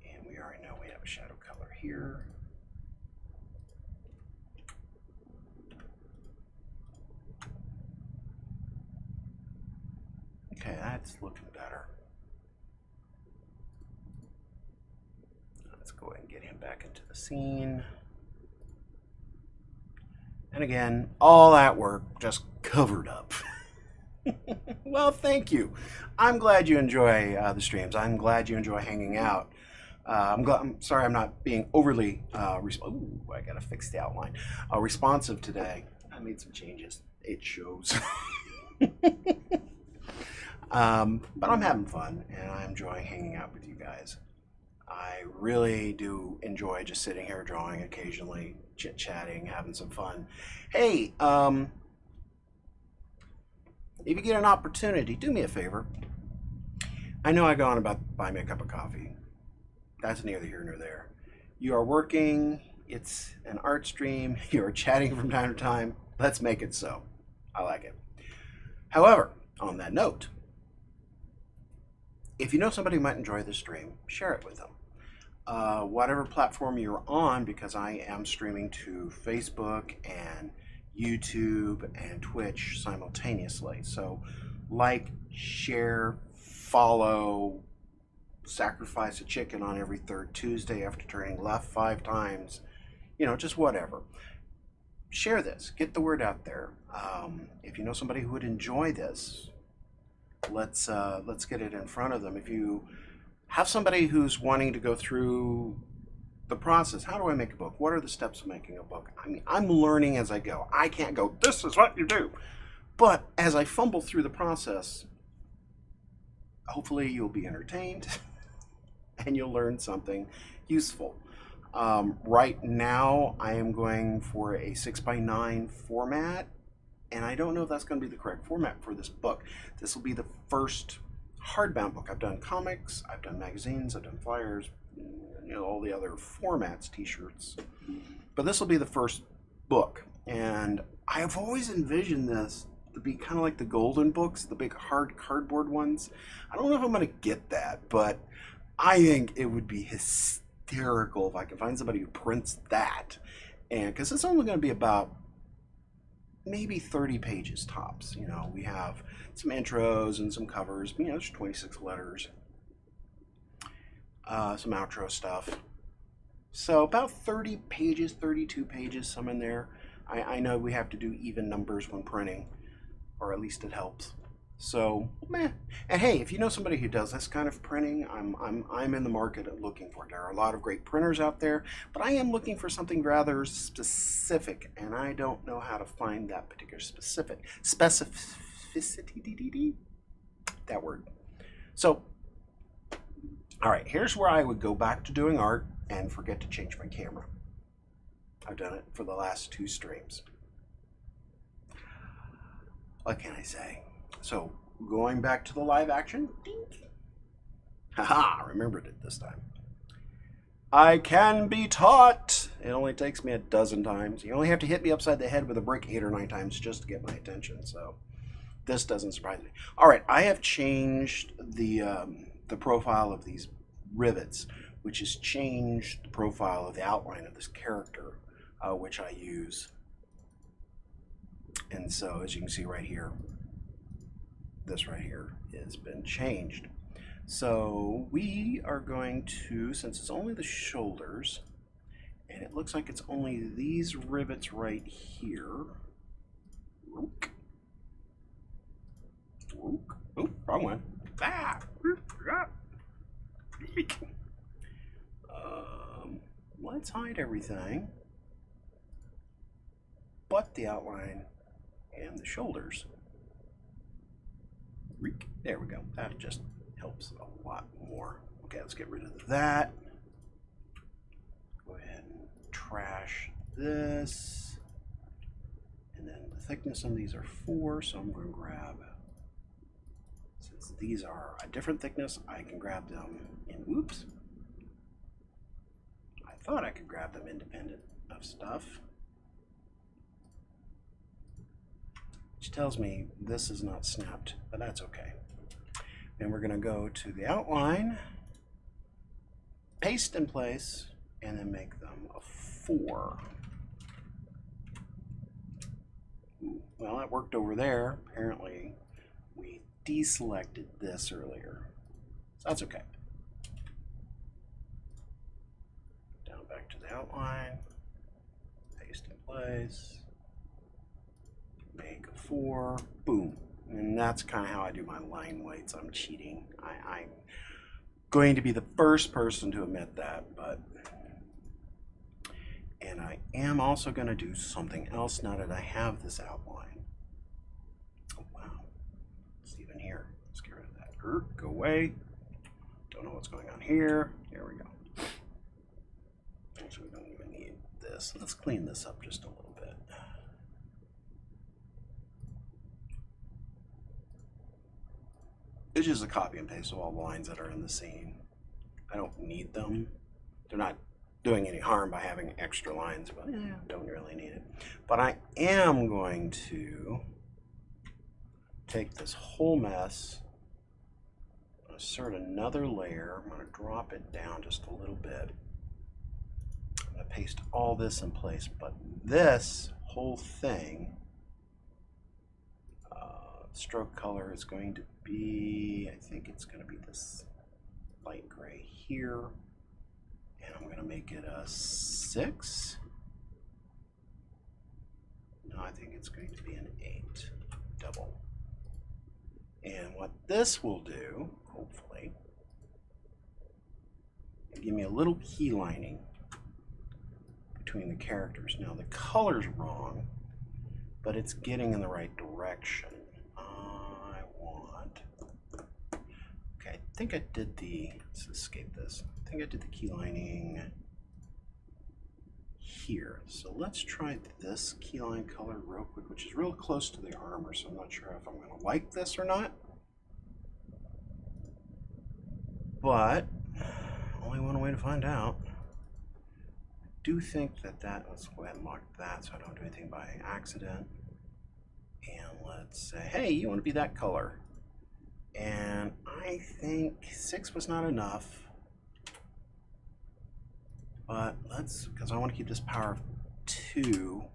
And we already know we have a shadow color here. Okay, that's looking better. Let's go ahead and get him back into the scene. And again, all that work just covered up. Well, thank you. I'm glad you enjoy the streams. I'm glad you enjoy hanging out. I'm sorry I'm not being overly I gotta fix the outline. Responsive today. I made some changes. It shows. But I'm having fun and I enjoy hanging out with you guys. I really do enjoy just sitting here drawing occasionally, chit-chatting, having some fun. Hey, if you get an opportunity, do me a favor. I know I go on about buy me a cup of coffee. That's neither here nor there. You are working, it's an art stream, you are chatting from time to time. Let's make it so. I like it. However, on that note, if you know somebody who might enjoy this stream, share it with them. Whatever platform you're on, because I am streaming to Facebook and YouTube and Twitch simultaneously. So like, share, follow, sacrifice a chicken on every third Tuesday after turning left 5 times, you know, just whatever. Share this, get the word out there. If you know somebody who would enjoy this, let's get it in front of them. If you have somebody who's wanting to go through the process, how do I make a book? What are the steps of making a book? I mean, I'm learning as I go. I can't go, this is what you do. But as I fumble through the process, hopefully you'll be entertained and you'll learn something useful. Right now, I am going for a 6x9 format, and I don't know if that's going to be the correct format for this book. This will be the first hardbound book. I've done comics, I've done magazines, I've done flyers, you know, all the other formats, t-shirts, but this will be the first book. And I've always envisioned this to be kind of like the golden books, the big hard cardboard ones. I don't know if I'm going to get that, but I think it would be hysterical if I can find somebody who prints that. And because it's only going to be about maybe 30 pages tops. You know, we have some intros and some covers, you know, there's 26 letters, some outro stuff. So about 30 pages, 32 pages, some in there. I know we have to do even numbers when printing, or at least it helps. So, meh. And hey, if you know somebody who does this kind of printing, I'm in the market of looking for it. There are a lot of great printers out there, but I am looking for something rather specific, and I don't know how to find that particular specificity, that word. So, all right, here's where I would go back to doing art and forget to change my camera. I've done it for the last 2 streams. What can I say? So, going back to the live action. Dink. Haha, remembered it this time. I can be taught. It only takes me a dozen times. You only have to hit me upside the head with a brick 8 or 9 times just to get my attention. So, this doesn't surprise me. All right, I have changed the profile of these rivets, which has changed the profile of the outline of this character, which I use. And so, as you can see right here, this right here has been changed. So we are going to, since it's only the shoulders, and it looks like it's only these rivets right here. Oh, wrong one. Let's hide everything but the outline and the shoulders. There we go. That just helps a lot more. Okay, let's get rid of that. Go ahead and trash this. And then the thickness on these are 4, so I'm going to grab, since these are a different thickness, I can grab them in, whoops. I thought I could grab them independent of stuff. Which tells me this is not snapped, but that's okay. Then we're going to go to the outline, paste in place, and then make them a 4. Well, that worked over there. Apparently, we deselected this earlier. So that's okay. Down back to the outline, paste in place. Make a 4, boom. And that's kind of how I do my line weights. I'm cheating. I'm going to be the first person to admit that, and I am also going to do something else now that I have this outline. Oh, wow. It's even here. Let's get rid of that. Go away. Don't know what's going on here. There we go. Actually, we don't even need this. Let's clean this up just a little bit. It's just a copy and paste of all the lines that are in the scene. I don't need them. They're not doing any harm by having extra lines, but don't really need it. But I am going to take this whole mess, insert another layer. I'm going to drop it down just a little bit. I'm going to paste all this in place, but this whole thing, stroke color is going to be, I think it's going to be this light gray here, and I'm going to make it a 6. No, I think it's going to be an 8 double. And what this will do, hopefully, give me a little key lining between the characters. Now the color's wrong, but it's getting in the right direction. I think I did the, let's escape this. I think I did the key lining here. So let's try this key line color real quick, which is real close to the armor, so I'm not sure if I'm going to like this or not. But only one way to find out. I do think that let's go ahead and mark that so I don't do anything by accident. And let's say, hey, you want to be that color. And I think 6 was not enough, but because I want to keep this power of 2,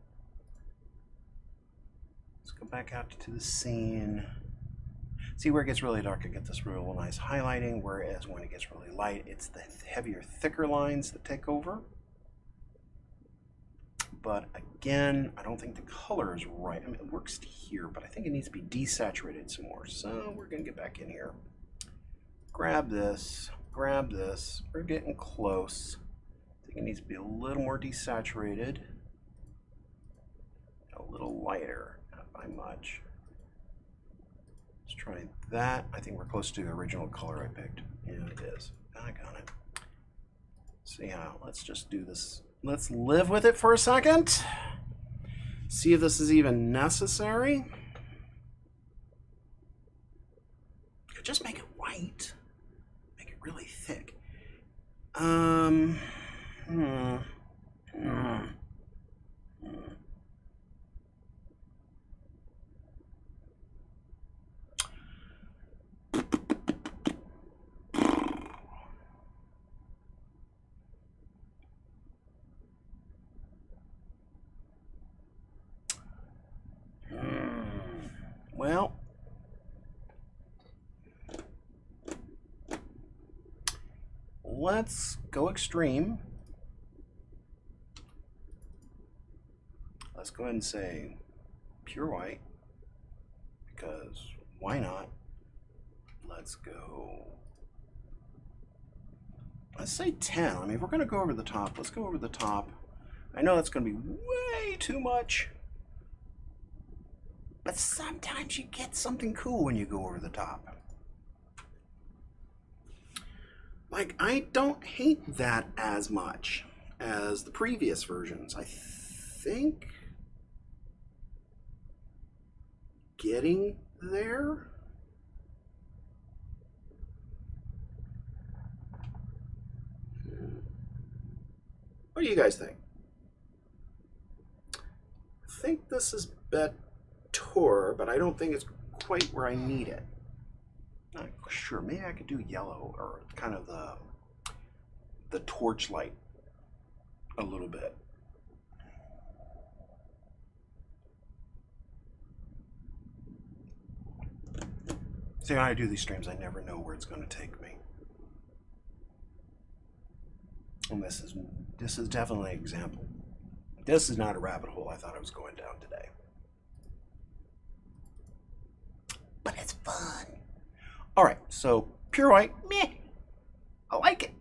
Let's go back out to the scene. See where it gets really dark, I get this real nice highlighting, whereas when it gets really light, it's the heavier, thicker lines that take over. But again, I don't think the color is right. I mean, it works here, but I think it needs to be desaturated some more. So we're going to get back in here. Grab this, grab this. We're getting close. I think it needs to be a little more desaturated. A little lighter, not by much. Let's try that. I think we're close to the original color I picked. Yeah, it is. I got it. See how, let's just do this. Let's live with it for a second. See if this is even necessary. Could just make it white. Make it really thick. Well, let's go extreme. Let's go ahead and say pure white, because why not? Let's go, let's say 10. I mean, if we're going to go over the top, let's go over the top. I know that's going to be way too much. But sometimes you get something cool when you go over the top. Like, I don't hate that as much as the previous versions. I think getting there. What do you guys think? I think this is better, but I don't think it's quite where I need it. Not sure. Maybe I could do yellow, or kind of the torchlight a little bit. See, when I do these streams, I never know where it's going to take me. And this is definitely an example. This is not a rabbit hole I thought I was going down today. But it's fun. All right, so pure white, meh. I like it.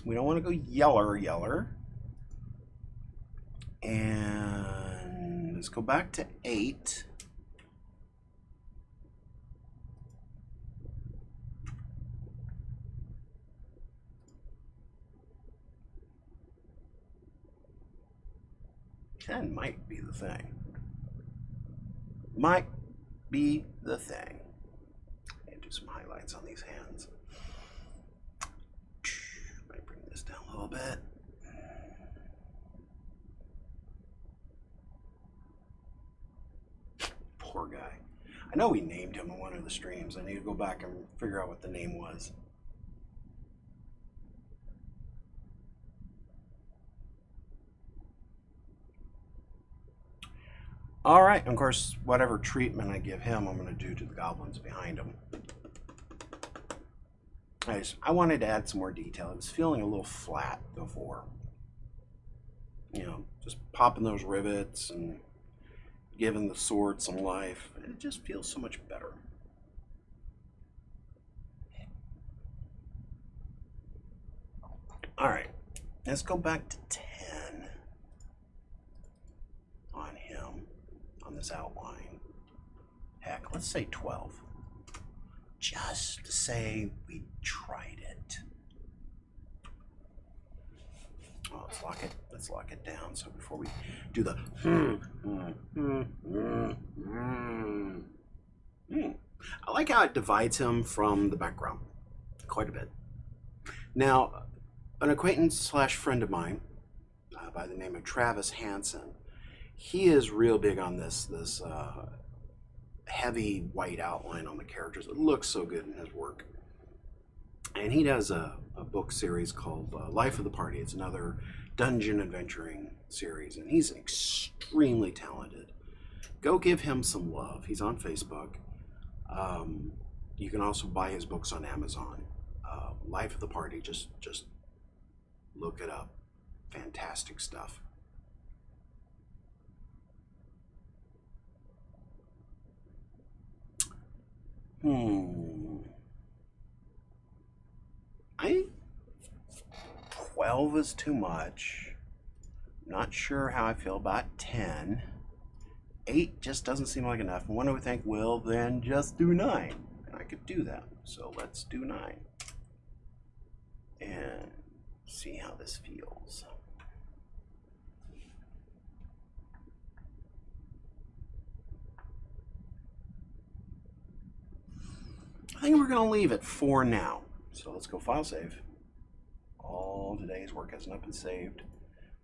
We don't want to go yeller. And let's go back to 8. Ten might be the thing. Might be the thing. And do some highlights on these hands. Might bring this down a little bit. Poor guy. I know we named him in one of the streams. I need to go back and figure out what the name was. All right, and of course, whatever treatment I give him, I'm going to do to the goblins behind him. I wanted to add some more detail. It was feeling a little flat before. You know, just popping those rivets and giving the sword some life. It just feels so much better. All right, let's go back to 10 on him, on this outline. Heck, let's say 12. Just to say we tried it. Oh, let's lock it down. So before we do the I like how it divides him from the background quite a bit. Now, an acquaintance slash friend of mine by the name of Travis Hansen, he is real big on this heavy white outline on the characters. It looks so good in his work. And he does a book series called Life of the Party. It's another dungeon adventuring series, and he's extremely talented. go give him some love. He's on Facebook. You can also buy his books on Amazon. Life of the Party, just look it up. Fantastic stuff. I think 12 is too much. Not sure how I feel about 10. 8 just doesn't seem like enough. And what do we think? Well, then just do 9. And I could do that. So let's do 9. And see how this feels. I think we're going to leave it for now. So let's go file save. All today's work has not been saved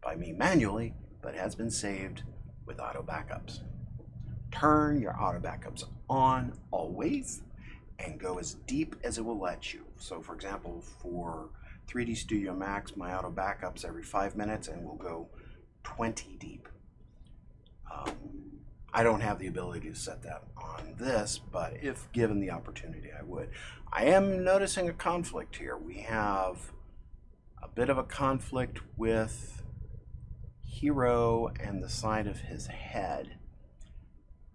by me manually, but has been saved with auto backups. Turn your auto backups on always and go as deep as it will let you. So for example, for 3D Studio Max, my auto backups every 5 minutes and will go 20 deep. I don't have the ability to set that on this, but if given the opportunity, I would. I am noticing a conflict here. We have a bit of a conflict with Hero and the side of his head.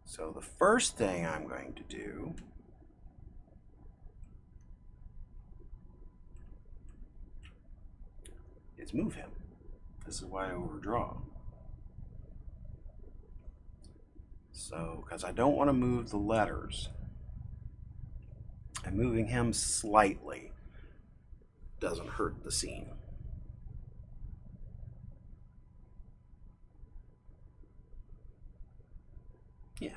So the first thing I'm going to do is move him. This is why I overdraw. So, because I don't want to move the letters, and moving him slightly doesn't hurt the scene. Yeah.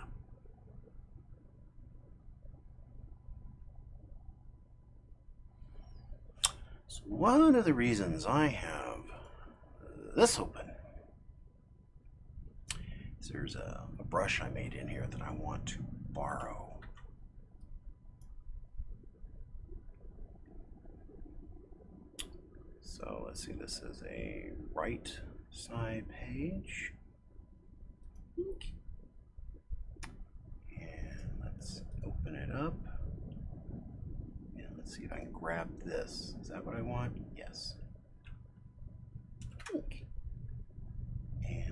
So one of the reasons I have this open is there's a brush I made in here that I want to borrow. So let's see, this is a right side page. And let's open it up. And let's see if I can grab this. Is that what I want? Yes. And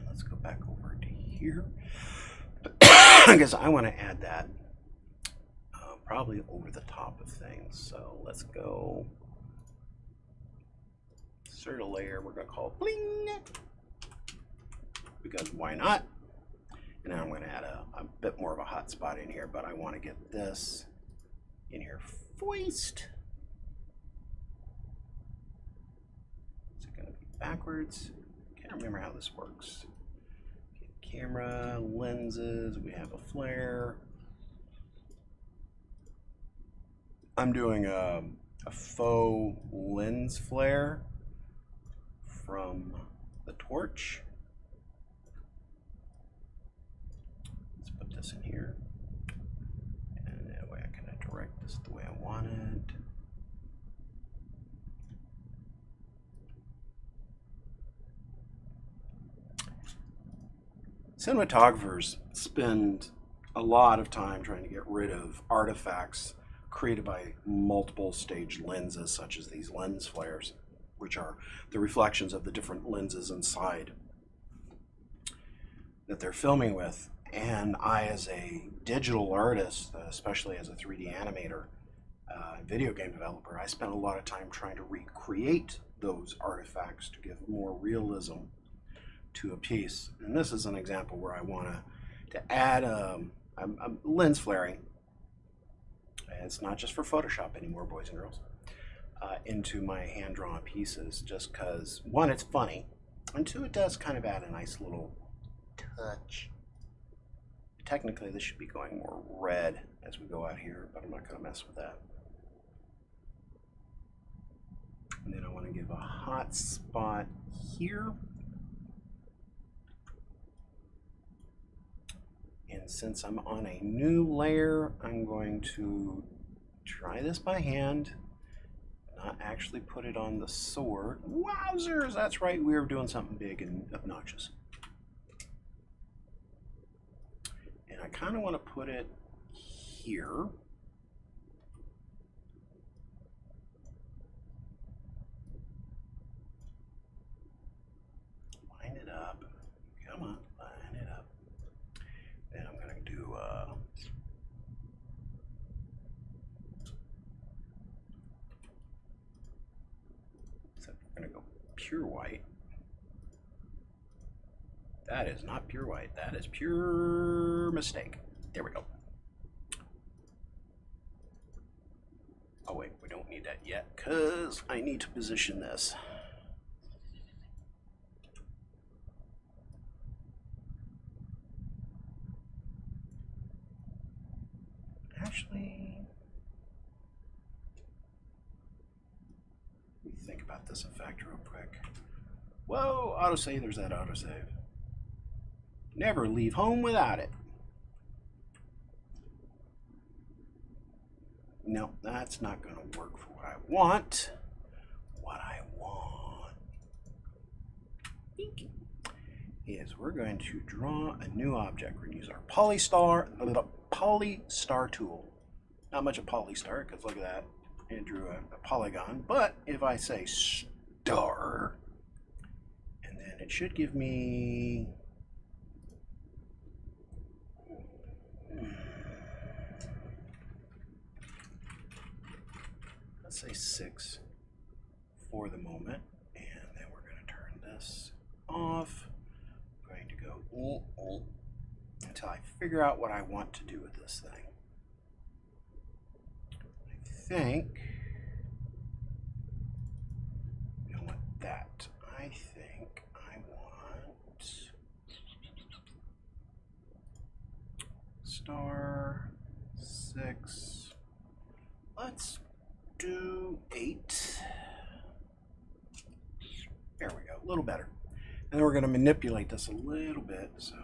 let's go back over to here. Because I want to add that probably over the top of things. So let's go insert a layer. We're going to call it bling, because why not? And now I'm going to add a bit more of a hot spot in here, but I want to get this in here first. Is it going to be backwards? Can't remember how this works. Camera, lenses, we have a flare. I'm doing a faux lens flare from the torch. Let's put this in here. And that way I can direct this the way I want it. Cinematographers spend a lot of time trying to get rid of artifacts created by multiple stage lenses, such as these lens flares, which are the reflections of the different lenses inside that they're filming with. And I, as a digital artist, especially as a 3D animator, video game developer, I spent a lot of time trying to recreate those artifacts to give more realism to a piece. And this is an example where I want to add a lens flaring. It's not just for Photoshop anymore, boys and girls, into my hand-drawn pieces, just because, one, it's funny, and two, it does kind of add a nice little touch. Technically, this should be going more red as we go out here, but I'm not going to mess with that. And then I want to give a hot spot here. And since I'm on a new layer, I'm going to try this by hand, not actually put it on the sword. Wowzers, that's right, we were doing something big and obnoxious. I kind of want to put it here. Line it up. Come on, line it up. Then I'm going to do except we're going to go pure white. That is not pure white. That is pure mistake. There we go. Oh wait, we don't need that yet because I need to position this. Actually, let me think about this effect real quick. Whoa, autosave, there's that autosave. Never leave home without it. No, that's not going to work for what I want. What I want is we're going to draw a new object. We're going to use our polystar tool. Not much of polystar, because look at that. It drew a polygon. But if I say star, and then it should give me... let's say 6 for the moment, and then we're going to turn this off. I'm going to go until I figure out what I want to do with this thing. I think I don't want that. I think I want star 6. Let's do 8. There we go, a little better. And then we're going to manipulate this a little bit. So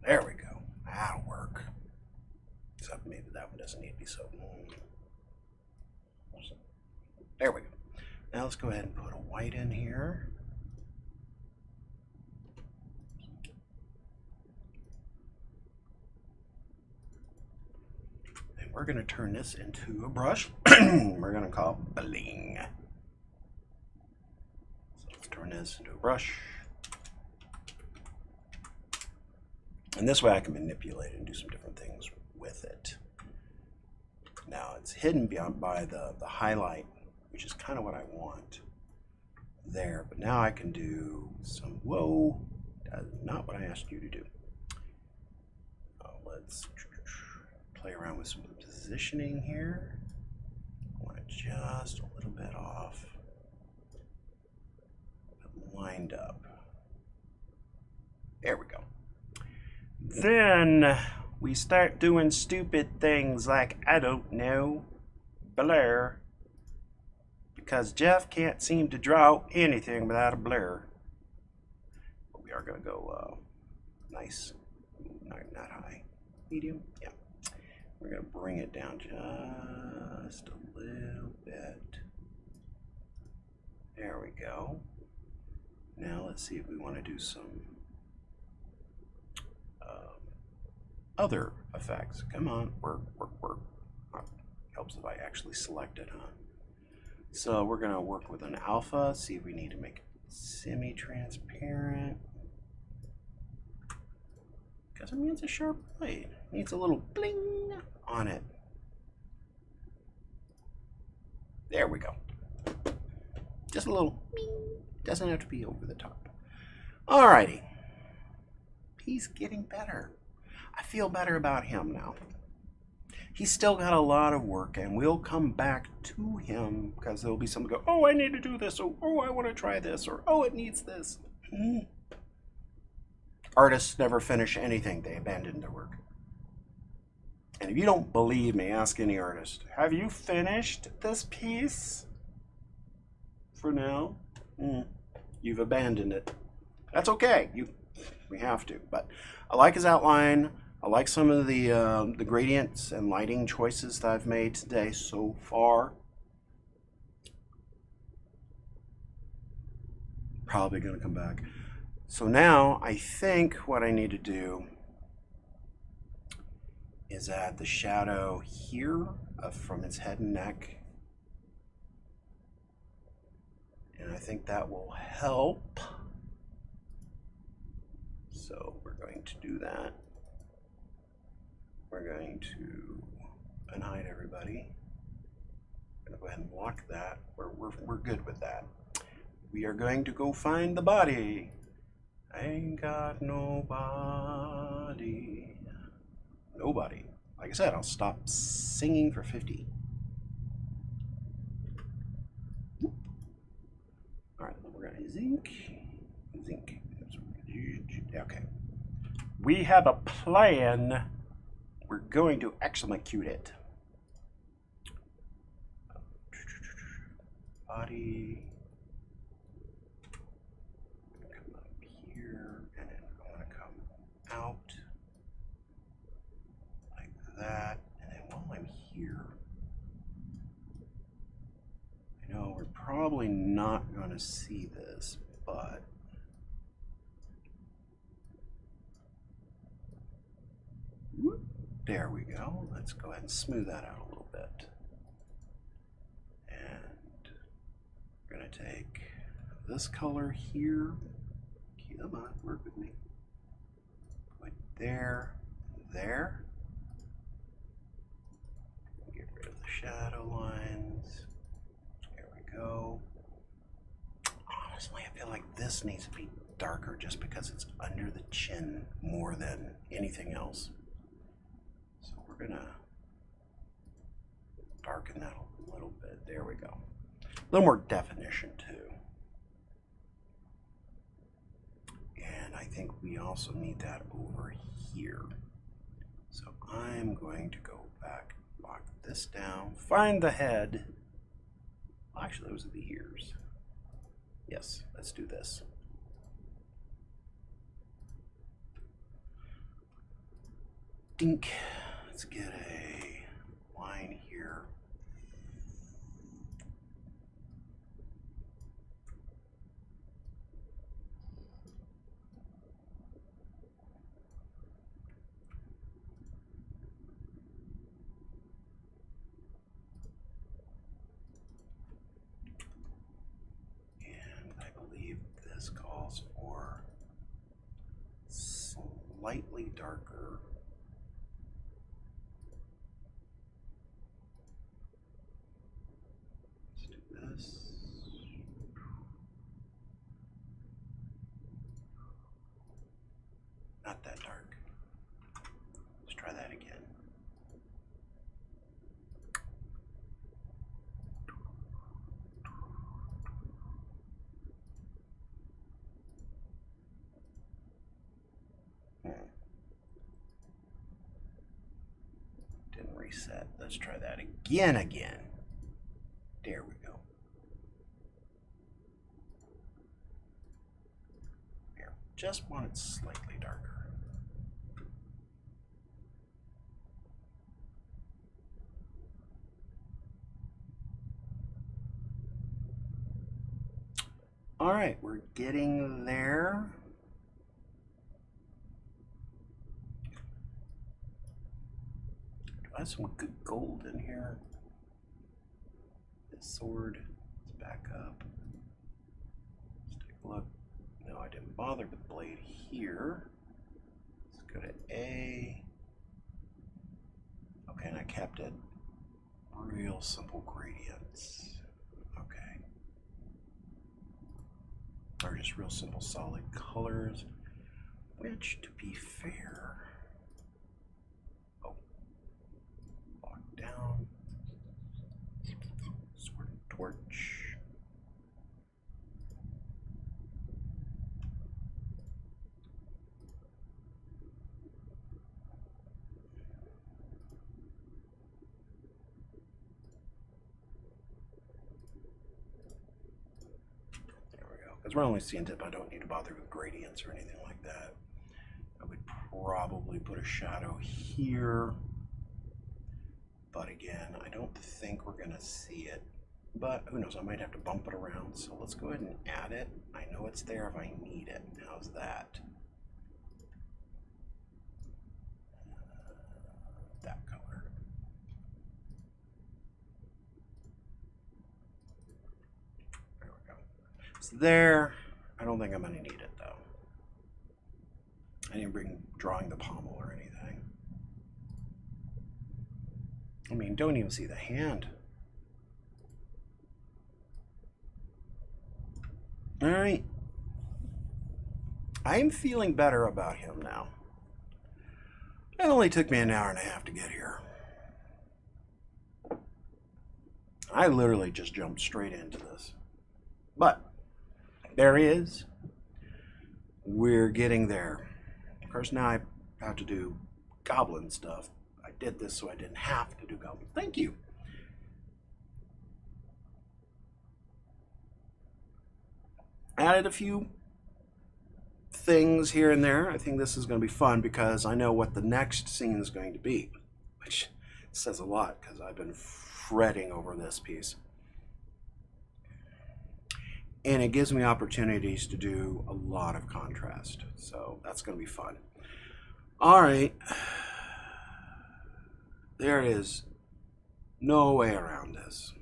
there we go. That'll work. Except maybe that one doesn't need to be so. There we go. Now let's go ahead and put a white in here. And we're going to turn this into a brush. We're going to call it bling. So let's turn this into a brush. And this way I can manipulate it and do some different things with it. Now it's hidden by the highlight, which is kind of what I want there. But now I can do some, whoa, that's not what I asked you to do. Let's play around with some positioning here. I want it just a little bit off, but lined up. There we go. Then we start doing stupid things like, I don't know, blur. Because Jeff can't seem to draw anything without a blur. But we are going to go nice, not high, medium, yeah. We're going to bring it down just a little bit. There we go. Now let's see if we want to do some other effects. Come on, work. Helps if I actually select it, huh? So we're going to work with an alpha, see if we need to make it semi-transparent. Because I mean, it's a sharp blade. It needs a little bling on it. There we go. Just a little bing. Doesn't have to be over the top. Alrighty. He's getting better. I feel better about him now. He's still got a lot of work, and we'll come back to him because there'll be someone go, oh, I need to do this, or oh, I want to try this, or oh, it needs this. Artists never finish anything. They abandon their work. And if you don't believe me, ask any artist. Have you finished this piece? For now, you've abandoned it. That's okay. We have to. But I like his outline. I I like some of the gradients and lighting choices that I've made today so far. Probably going to come back. So now I think what I need to do is add the shadow here from its head and neck. And I think that will help. So we're going to do that. We're going to unhide everybody. I'm going to go ahead and lock that. We're good with that. We are going to go find the body. I ain't got nobody. Nobody. Like I said, I'll stop singing for 50. All right, we're going to zinc. Okay. We have a plan. We're going to execute it. Body. Come up here, and then I want to come out like that. And then while I'm here, I know we're probably not going to see this, but there we go. Let's go ahead and smooth that out a little bit. And we're going to take this color here. Come on, work with me. Put there, there. Get rid of the shadow lines. There we go. Honestly, I feel like this needs to be darker just because it's under the chin more than anything else. So we're gonna darken that a little bit. There we go. A little more definition too. And I think we also need that over here. So I'm going to go back, lock this down, find the head. Well, actually, those are the ears. Yes, let's do this. Dink. Let's get a line here. And I believe this calls for slightly darker. Not that dark. Let's try that again. Didn't reset. Let's try that again. There we go. Here, just want it slightly darker. All right, we're getting there. Do I have some good gold in here? This sword, let's back up. Let's take a look. No, I didn't bother with the blade here. Let's go to A. Okay, and I kept it real simple gradients. Okay. Or just real simple solid colors, which, to be fair, lock down, sword and torch. Because we're only seeing tip, I don't need to bother with gradients or anything like that. I would probably put a shadow here. But again, I don't think we're going to see it. But who knows, I might have to bump it around. So let's go ahead and add it. I know it's there if I need it. How's that? That color. There we go. It's there. I don't think I'm going to need it though. I didn't bring drawing the pommel or anything. I mean, don't even see the hand. All right. I'm feeling better about him now. It only took me an hour and a half to get here. I literally just jumped straight into this. But there he is. We're getting there. Of course, now I have to do goblin stuff. I did this so I didn't have to do goblins. Thank you. Added a few things here and there. I think this is going to be fun because I know what the next scene is going to be, which says a lot because I've been fretting over this piece. And it gives me opportunities to do a lot of contrast. So that's going to be fun. All right. There is no way around this.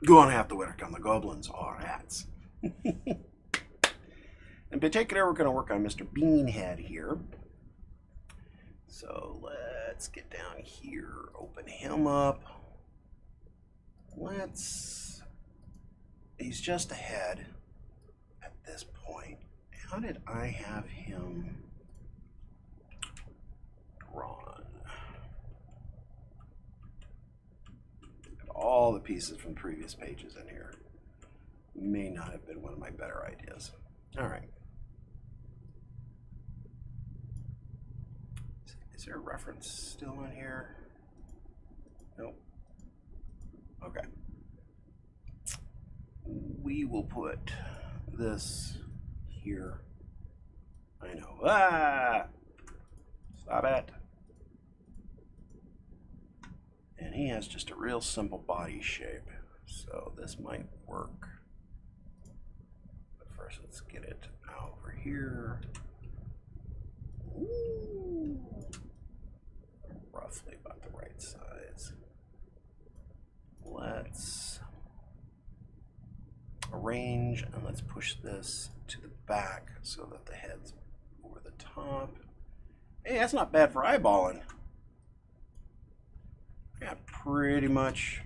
Going to have to work on the goblins or rats. In particular, we're going to work on Mr. Beanhead here. So let's get down here, open him up. He's just ahead at this point. How did I have him drawn? Got all the pieces from previous pages in here. May not have been one of my better ideas. All right. Is there a reference still on here? Nope. Okay. We will put this here. I know. Ah! Stop it. And he has just a real simple body shape. So this might work. But first, let's get it over here. Ooh. Roughly about the right size. Let's arrange and let's push this to the back so that the head's over the top. Hey, that's not bad for eyeballing. Yeah, pretty much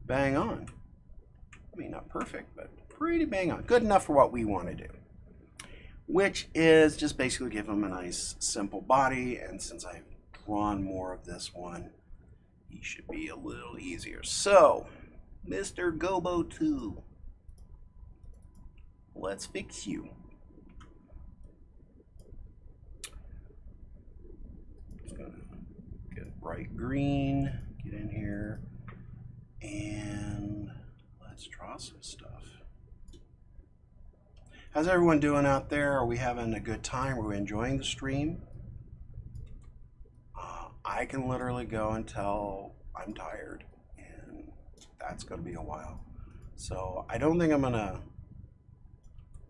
bang on. I mean, not perfect, but pretty bang on. Good enough for what we want to do. Which is just basically give him a nice simple body, and since I've drawn more of this one, he should be a little easier. So, Mr. Gobo 2, let's fix you. Just gonna get bright green, get in here, and let's draw some stuff. How's everyone doing out there? Are we having a good time? Are we enjoying the stream? I can literally go until I'm tired, and that's going to be a while. So I don't think I'm going to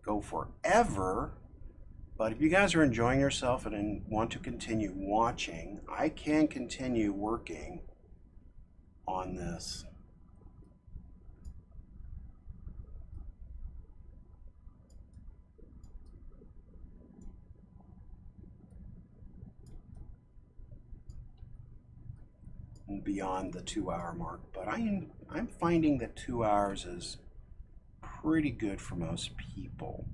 go forever, but if you guys are enjoying yourself and want to continue watching, I can continue working on this. Beyond the 2-hour mark, but I'm finding that 2 hours is pretty good for most people.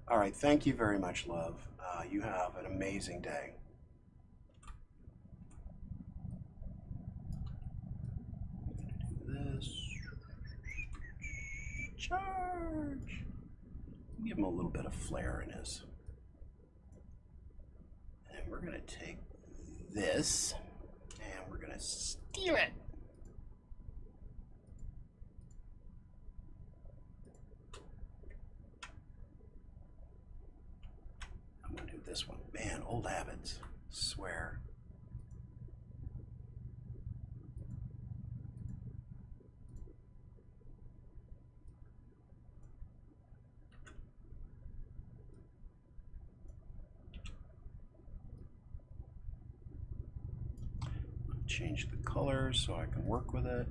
All right, thank you very much, love. You have an amazing day. Do this. Charge. Give him a little bit of flair in his. And we're going to take this and we're going to steer it. this one. Man, old habits. Swear. Change the color so I can work with it.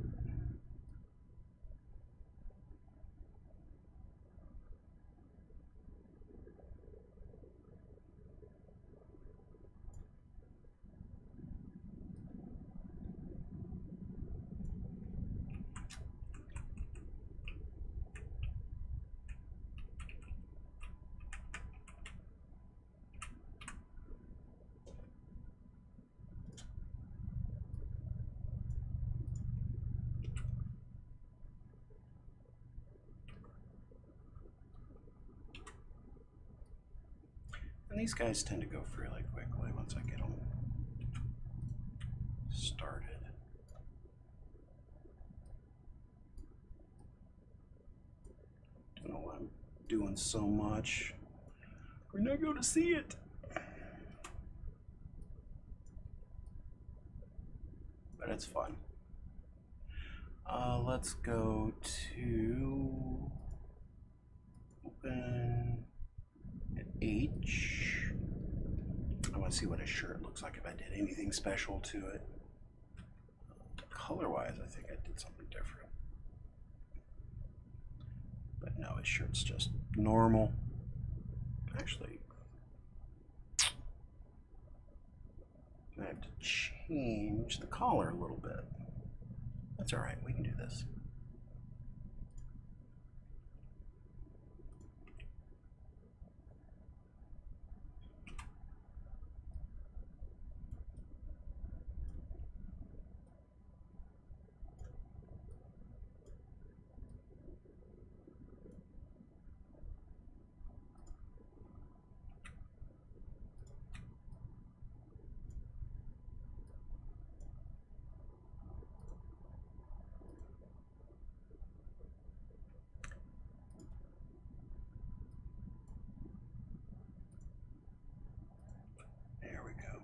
And these guys tend to go fairly quickly once I get them started. Don't know why I'm doing so much. We're not going to see it. But it's fun. Let's go to open H. I want to see what his shirt looks like, if I did anything special to it. Color-wise, I think I did something different. But no, his shirt's just normal. Actually, I have to change the collar a little bit. That's all right, we can do this. There we go.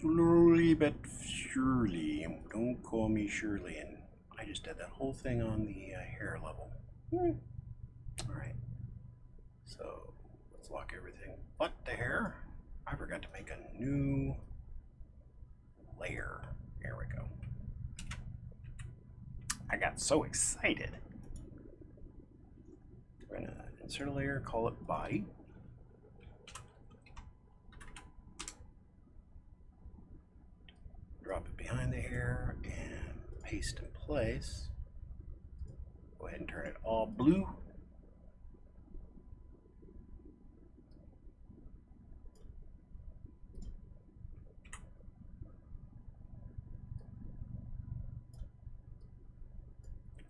Slowly but surely. Don't call me Shirley. And I just did that whole thing on the hair level. Alright. So let's lock everything but the hair. I forgot to make a new layer. There we go. I got so excited. We're going to insert a layer, call it body. Drop it behind the hair and paste in place. Go ahead and turn it all blue.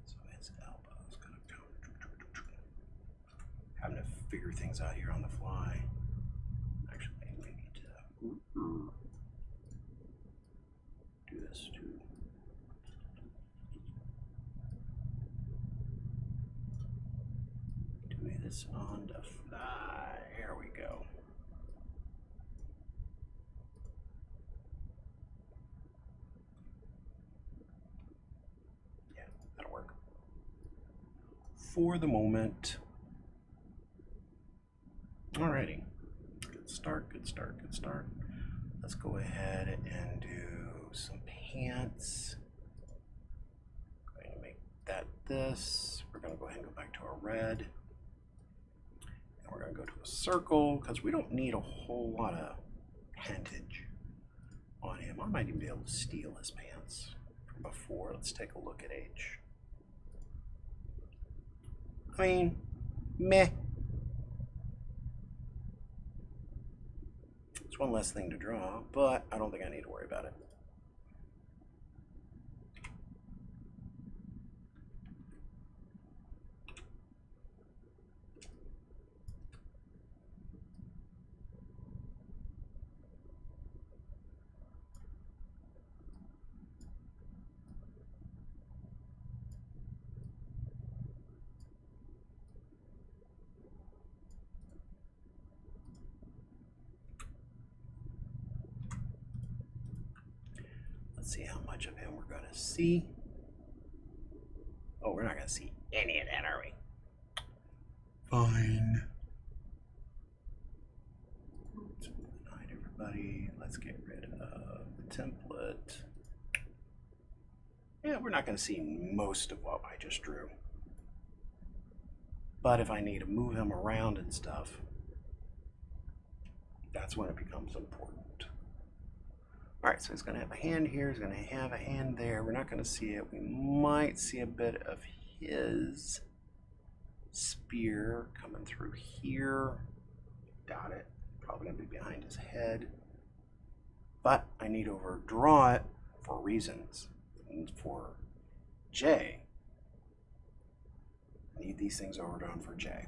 So his elbow's gonna go. Having to figure things out here on the fly. Actually, we need to do this too. Do this on the fly. Here we go. Yeah, that'll work. For the moment. Alrighty. Good start, good start, good start. Let's go ahead and do some pants. I'm going to make that this. We're going to go ahead and go back to our red. And we're going to go to a circle because we don't need a whole lot of pantage on him. I might even be able to steal his pants from before. Let's take a look at H. I mean, meh. It's one less thing to draw, but I don't think I need to worry about it. Let's see how much of him we're going to see. Oh, we're not going to see any of that, are we? Fine. Let's hide everybody. Let's get rid of the template. Yeah, we're not going to see most of what I just drew. But if I need to move him around and stuff, that's when it becomes important. All right, so he's going to have a hand here. He's going to have a hand there. We're not going to see it. We might see a bit of his spear coming through here. Got it. Probably going to be behind his head. But I need to overdraw it for reasons. And for J, I need these things overdrawn for J.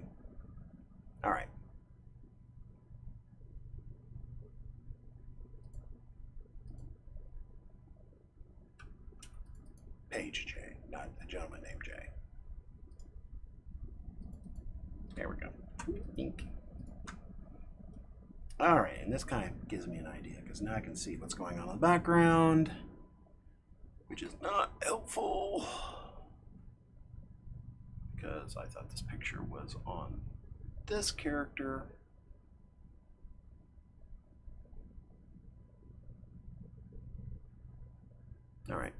All right. Page J, not a gentleman named J. There we go. Ink. All right, and this kind of gives me an idea because now I can see what's going on in the background, which is not helpful because I thought this picture was on this character. All right.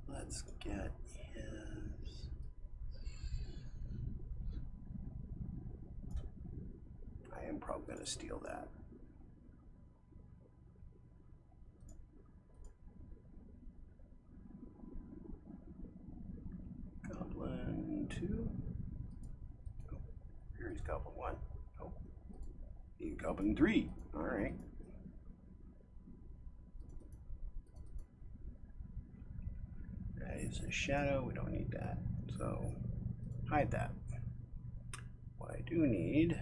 Let's get his. I am probably going to steal that. Goblin 2. Oh, here's Goblin 1. Oh, Goblin 3. All right. That is a shadow. We don't need that. So hide that. What I do need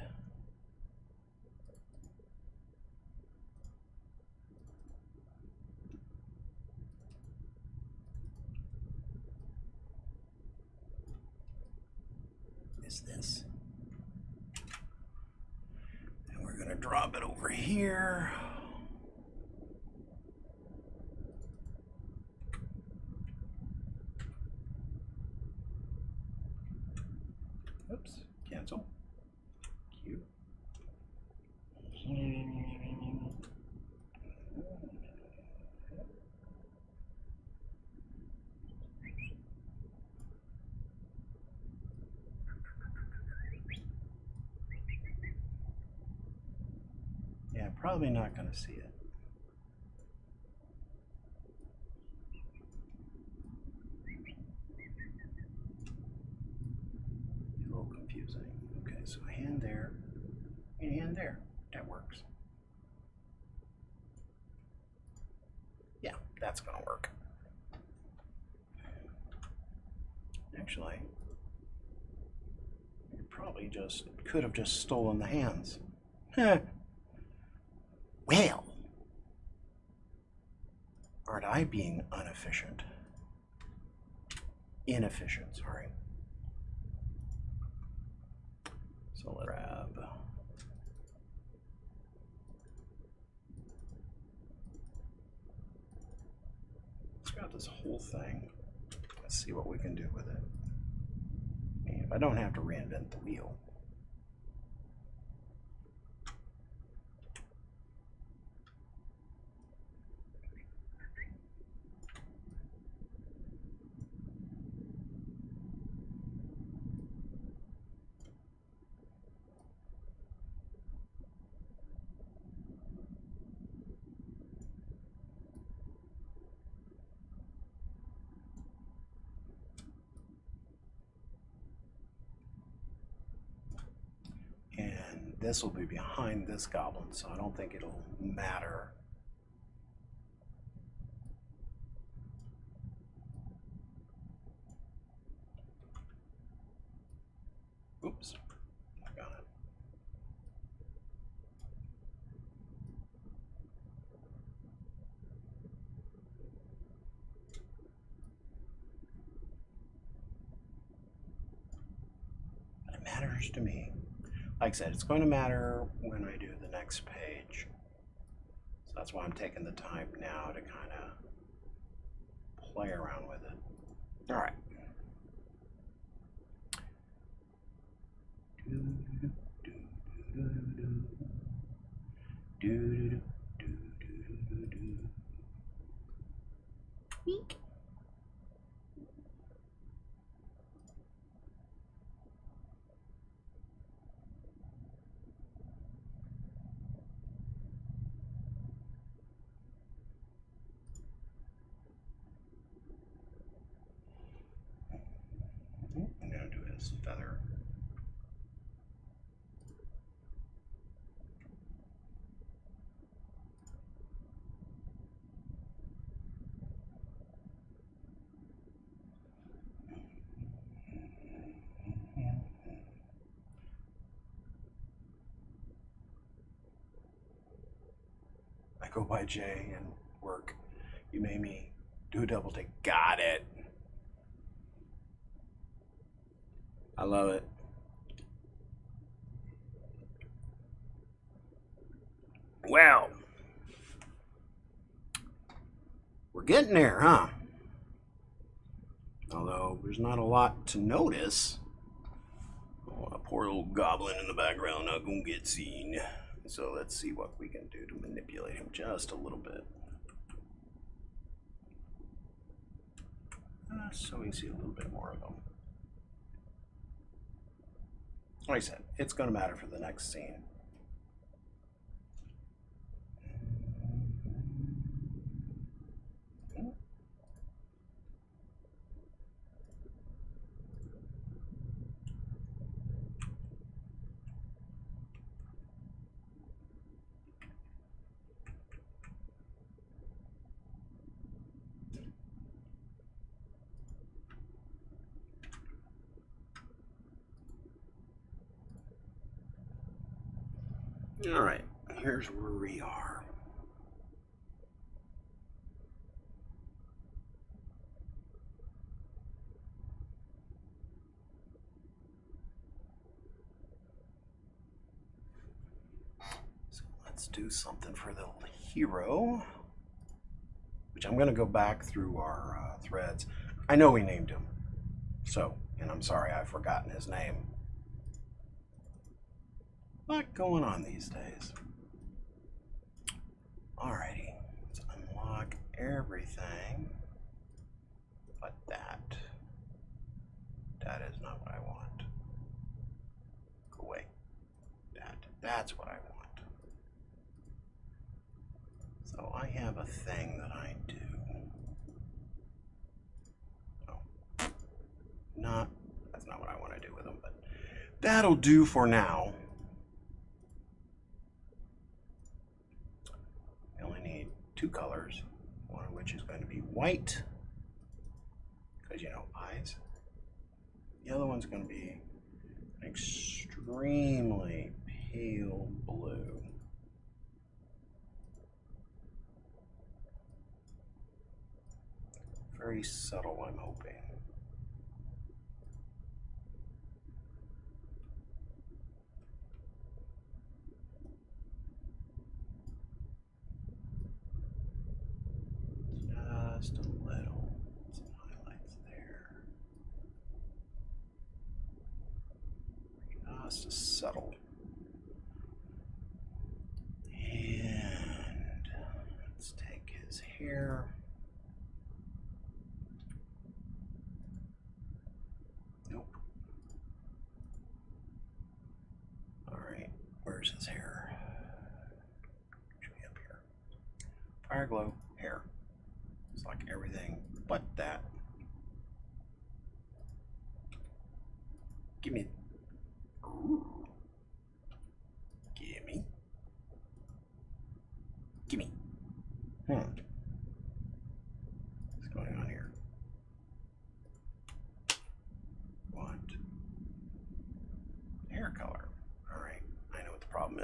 is this. And we're going to drop it over here. Oops, cancel. Q. Yeah, probably not going to see it. A little confusing. Okay, so a hand there and a hand there. That works. Yeah, that's going to work. Actually, you probably just could have just stolen the hands. Well, aren't I being inefficient? Inefficient, sorry. So let's grab. Let's grab this whole thing. Let's see what we can do with it. And if I don't have to reinvent the wheel. this will be behind this goblin, so I don't think it'll matter. Oops, I got it. But it matters to me. Like I said, it's going to matter when I do the next page. So that's why I'm taking the time now to kind of play around with it. All right. Tweak. I'm going to do his feather. I go by J and work. You made me do a double take. Got it. I love it. Well, we're getting there, huh? Although there's not a lot to notice. Oh, a poor little goblin in the background not gonna get seen. So let's see what we can do to manipulate him just a little bit. So we can see a little bit more of him. Like I said, it's going to matter for the next scene. All right, here's where we are. So let's do something for the hero, which I'm going to go back through our threads. I know we named him, so, and I'm sorry I've forgotten his name. Lot going on these days. Alrighty, let's unlock everything but that. That is not what I want. Go away. That's what I want. So I have a thing that I do. Oh, that's not what I want to do with them, but that'll do for now. We only need two colors, one of which is going to be white, because you know, eyes. The other one's going to be an extremely pale blue. Very subtle, I'm hoping. Just a little, some highlights there. Just a subtle. And let's take his hair. Nope. All right, where's his hair? Should be up here. Fire glow, hair. It's like everything but that. Give me. Ooh.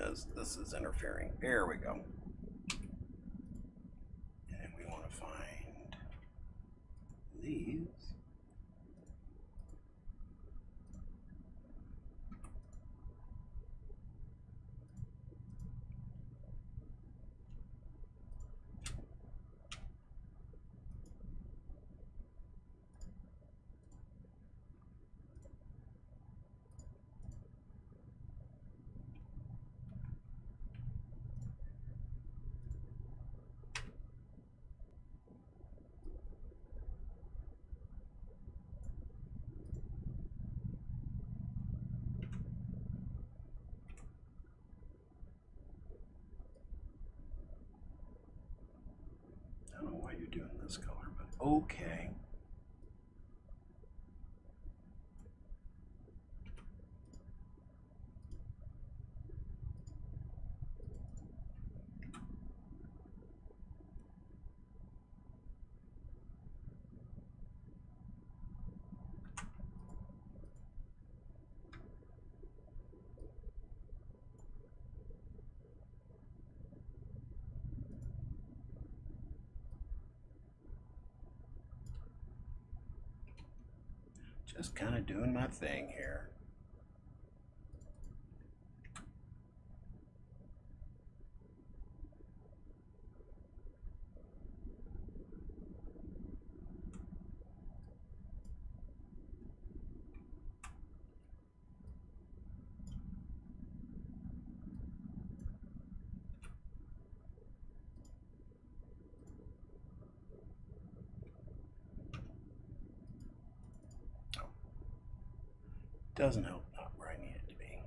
is. This is interfering. There we go. And we want to find these. I don't know why you're doing this color, but okay. Just kind of doing my thing here. Doesn't help not where I need it to be.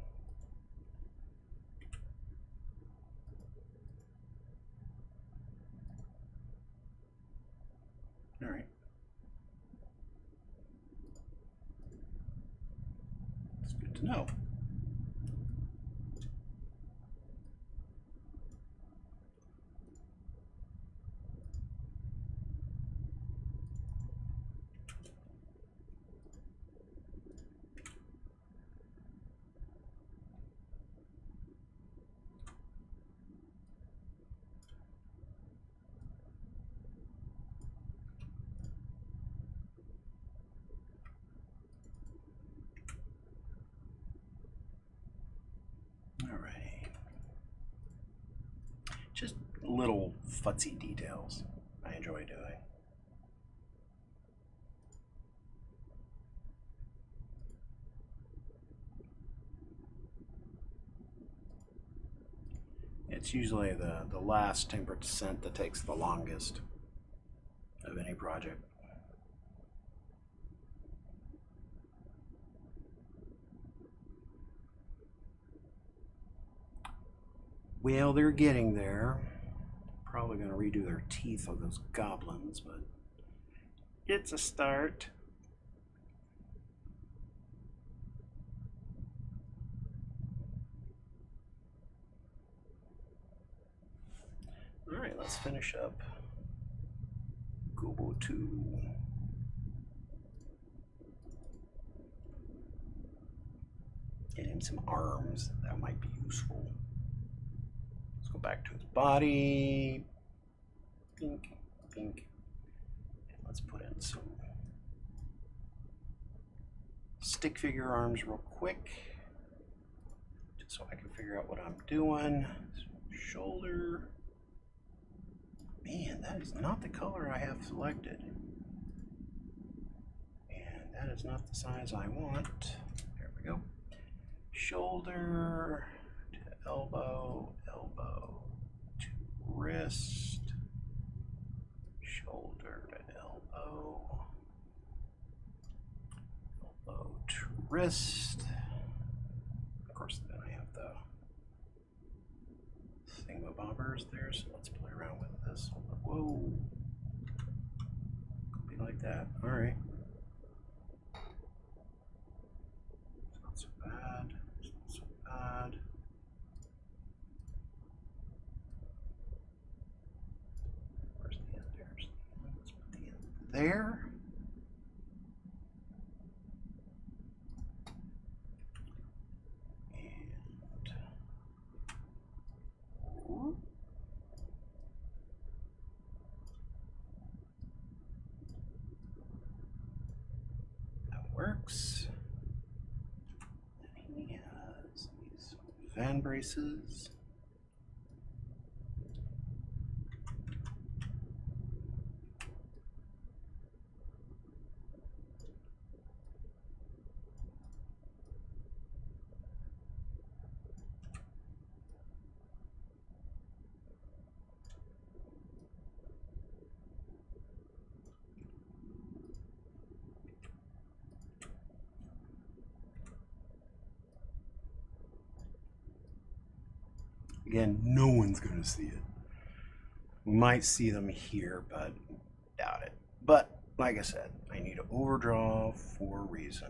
All right. It's good to know. Alrighty. Just little futzy details I enjoy doing. It's usually the last 10% that takes the longest of any project. Well, they're getting there. Probably going to redo their teeth on those goblins, but it's a start. All right, let's finish up Gobo 2. Get him some arms. That might be useful. Let's go back to his body. Pink, pink. And let's put in some stick figure arms real quick, just so I can figure out what I'm doing. Shoulder. Man, that is not the color I have selected. And that is not the size I want. There we go. Shoulder to elbow, elbow to wrist, shoulder to elbow, elbow to wrist. Of course, then I have the thingamabobbers there, so let's play around with this. Whoa. Could be like that. All right. It's not so bad. It's not so bad. Where's the end there? Let's put the end there. fan braces. Again, no one's going to see it. We might see them here, but doubt it. But like I said, I need to overdraw for a reason.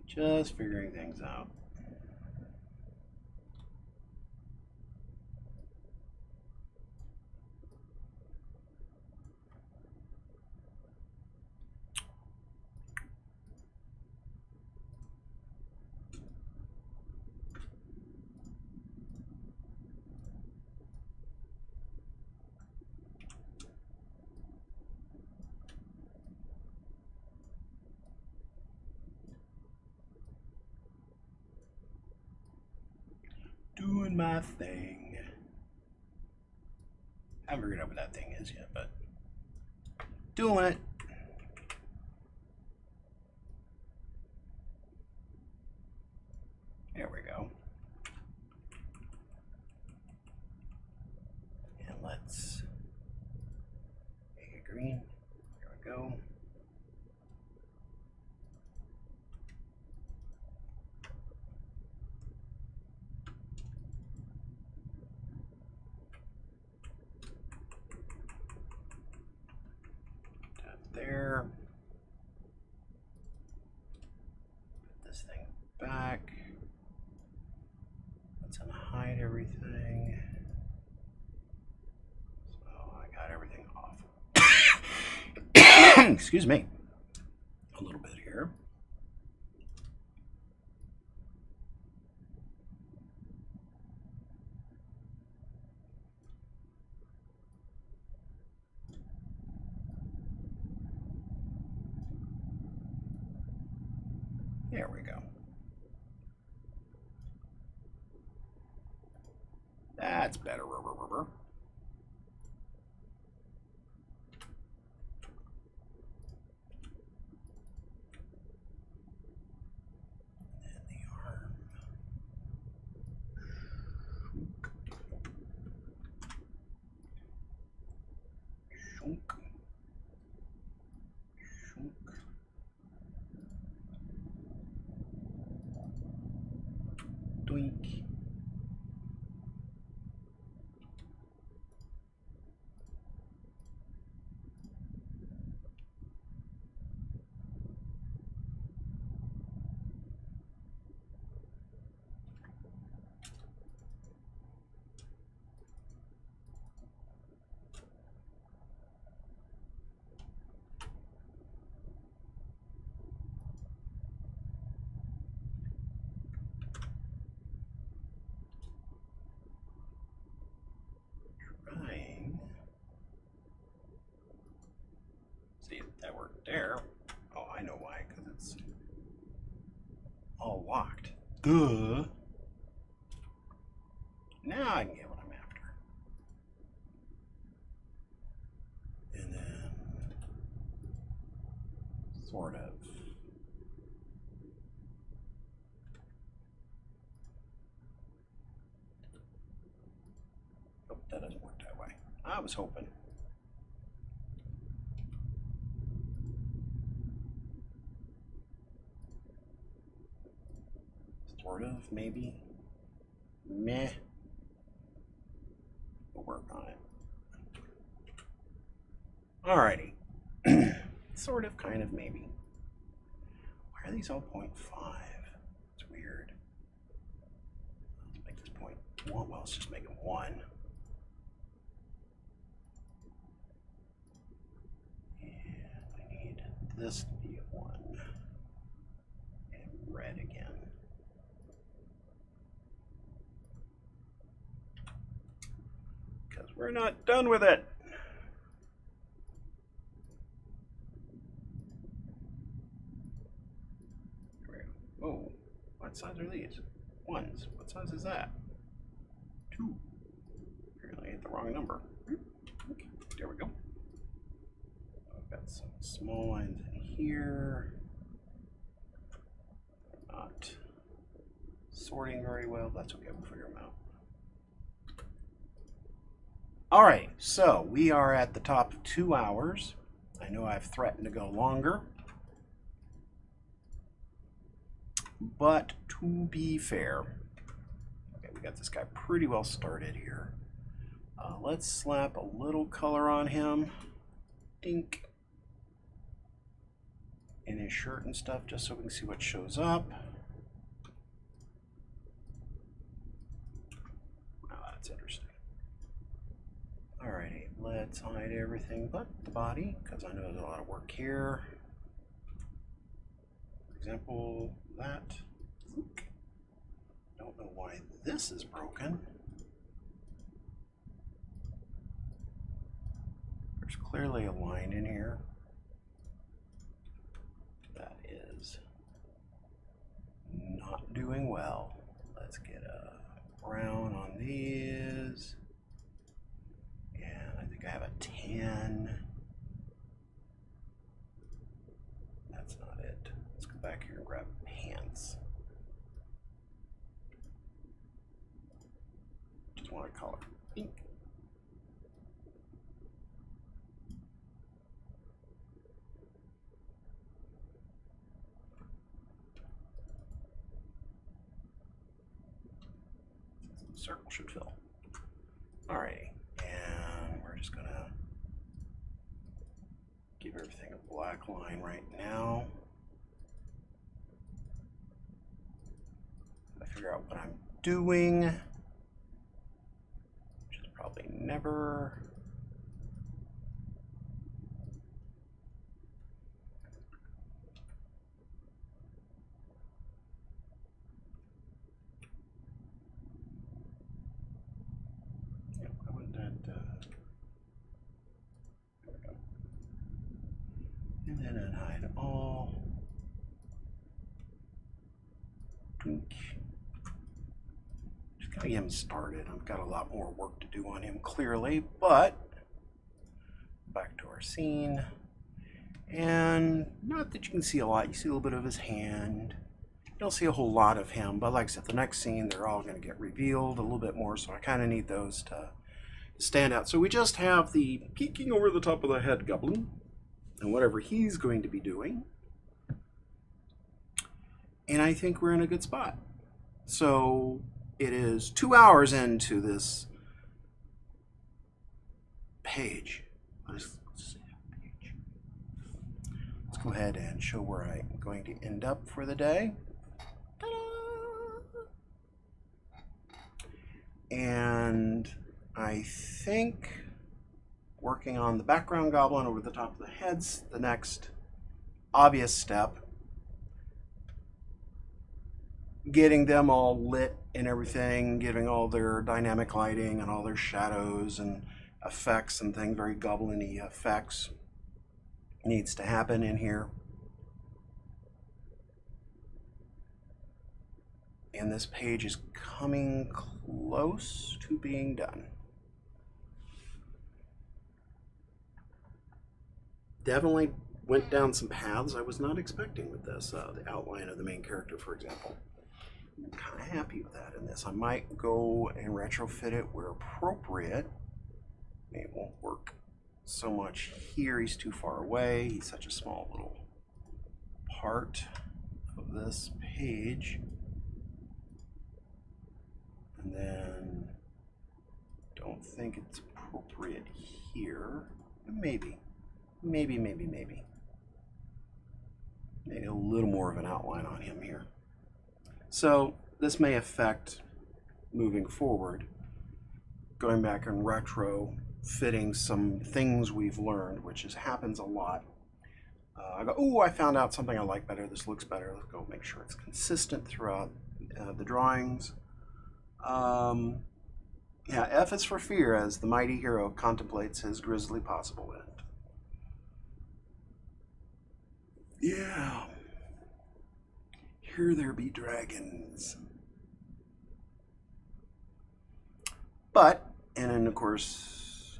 Just figuring things out. Doing my thing. I haven't figured out what that thing is yet, but doing it. There we go. And let's make it green. There we go. There. Put this thing back. Let's unhide everything. So I got everything off. Excuse me. A little bit here. There we go. That's better. And the arm. Shunk. Doink. Duh. Now I can get what I'm after. And then, sort of. Oh, that doesn't work that way. I was hoping. Sort of, maybe. Meh. We'll work on it. Alrighty. Sort of, kind of, maybe. Why are these all 0.5? It's weird. Let's make this 0.1. Well, let's just make it 1. And I need this to be 1. And red again. Because we're not done with it. Oh, what size are these? 1s. What size is that? 2. Apparently I hit the wrong number. Okay, there we go. I've got some small lines in here. Not sorting very well. That's okay, we'll figure them out. All right, so we are at the top of 2 hours. I know I've threatened to go longer. But to be fair, okay, we got this guy pretty well started here. Let's slap a little color on him. Dink. In his shirt and stuff, just so we can see what shows up. Wow, that's interesting. Alrighty, let's hide everything but the body, because I know there's a lot of work here. For example, that. Don't know why this is broken. There's clearly a line in here. That is not doing well. Let's get a brown on these. And I think I have a tan. That's not it. Let's go back here and grab pants. Just want to color pink. The circle should fill. Alrighty, and we're just gonna give everything a black line right now. Figure out what I'm doing, which is probably never. Yeah, why wouldn't that? There we go. And then unhide all. Twink. Gotta get him started. I've got a lot more work to do on him clearly, but back to our scene. And not that you can see a lot, you see a little bit of his hand. You don't see a whole lot of him, but like I said, the next scene, they're all gonna get revealed a little bit more, so I kind of need those to stand out. So we just have the peeking over the top of the head goblin and whatever he's going to be doing. And I think we're in a good spot. So it is 2 hours into this page. Let's go ahead and show where I'm going to end up for the day. Ta-da! And I think working on the background goblin over the top of the head's the next obvious step. Getting them all lit and everything, giving all their dynamic lighting and all their shadows and effects and things, very goblin-y effects, needs to happen in here. and this page is coming close to being done. Definitely went down some paths I was not expecting with this, the outline of the main character, for example. I'm kind of happy with that in this. I might go and retrofit it where appropriate. It won't work so much here. He's too far away. He's such a small little part of this page. And then don't think it's appropriate here. Maybe a little more of an outline on him here. So this may affect moving forward, going back and retrofitting some things we've learned, which happens a lot. I go, oh, I found out something I like better. This looks better. Let's go make sure it's consistent throughout the drawings. Yeah, F is for fear as the mighty hero contemplates his grisly possible end. Yeah. Here there be dragons. But, and then of course,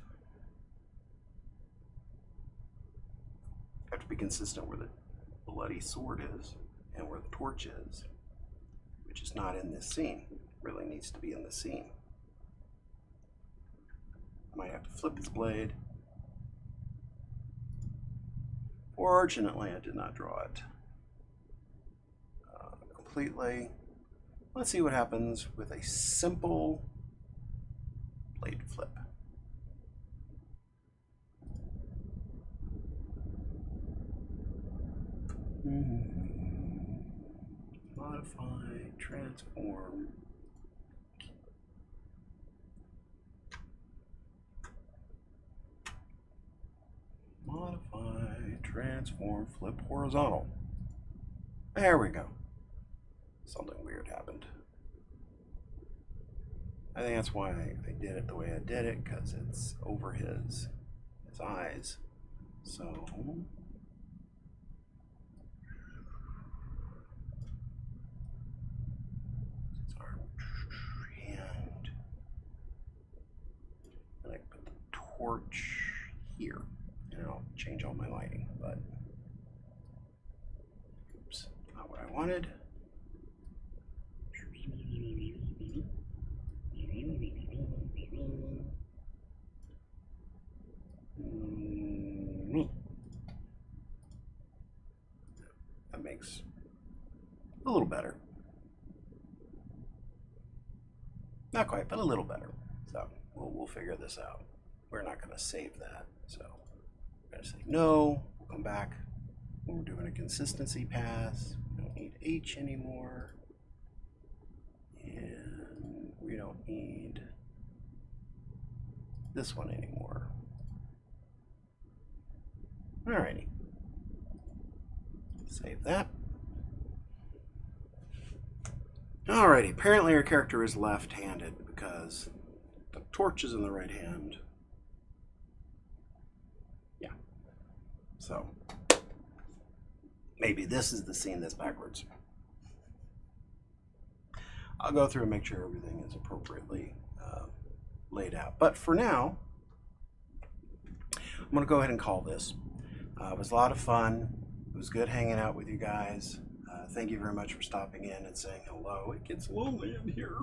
have to be consistent where the bloody sword is and where the torch is, which is not in this scene. Really needs to be in the scene. I might have to flip its blade. Fortunately, I did not draw it completely. Let's see what happens with a simple blade flip. Modify, transform. Modify, transform, flip horizontal. There we go. Something weird happened. I think that's why I did it the way I did it, because it's over his eyes. So it's our hand. And I put the torch here. And I'll change all my lighting, but oops, not what I wanted. That makes a little better. Not quite, but a little better. So we'll figure this out. We're not going to save that. So we're going to say no. We'll come back when we're doing a consistency pass. We don't need H anymore. And we don't need this one anymore. Alrighty. Save that. Alrighty, apparently our character is left-handed because the torch is in the right hand. Yeah. So, maybe this is the scene that's backwards. I'll go through and make sure everything is appropriately laid out. But for now, I'm going to go ahead and call this. It was a lot of fun. It was good hanging out with you guys. Thank you very much for stopping in and saying hello. It gets lonely in here.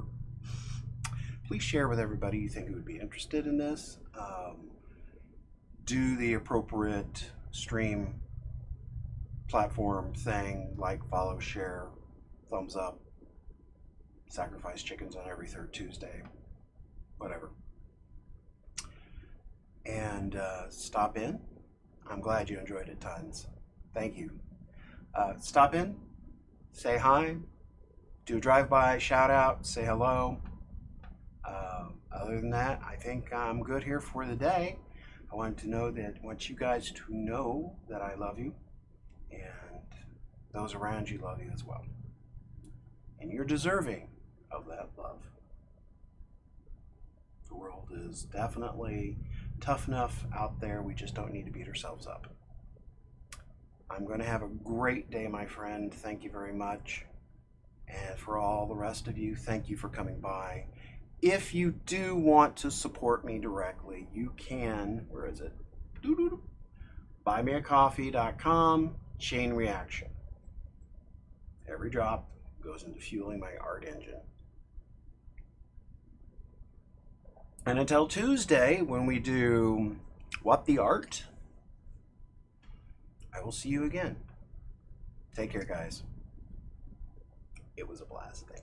Please share with everybody you think who would be interested in this. Do the appropriate stream platform thing, like, follow, share, thumbs up, sacrifice chickens on every third Tuesday, whatever. And stop in. I'm glad you enjoyed it tons. Thank you. Stop in, say hi, do a drive-by, shout out, say hello. Other than that, I think I'm good here for the day. I want you guys to know that I love you, and those around you love you as well. And you're deserving of that love. The world is definitely tough enough out there. We just don't need to beat ourselves up. I'm going to have a great day, my friend. Thank you very much. And for all the rest of you, thank you for coming by. If you do want to support me directly, you can, where is it? Buymeacoffee.com, chain reaction. Every drop goes into fueling my art engine. And until Tuesday, when we do What the Art, I will see you again. Take care, guys. It was a blast. Thank you.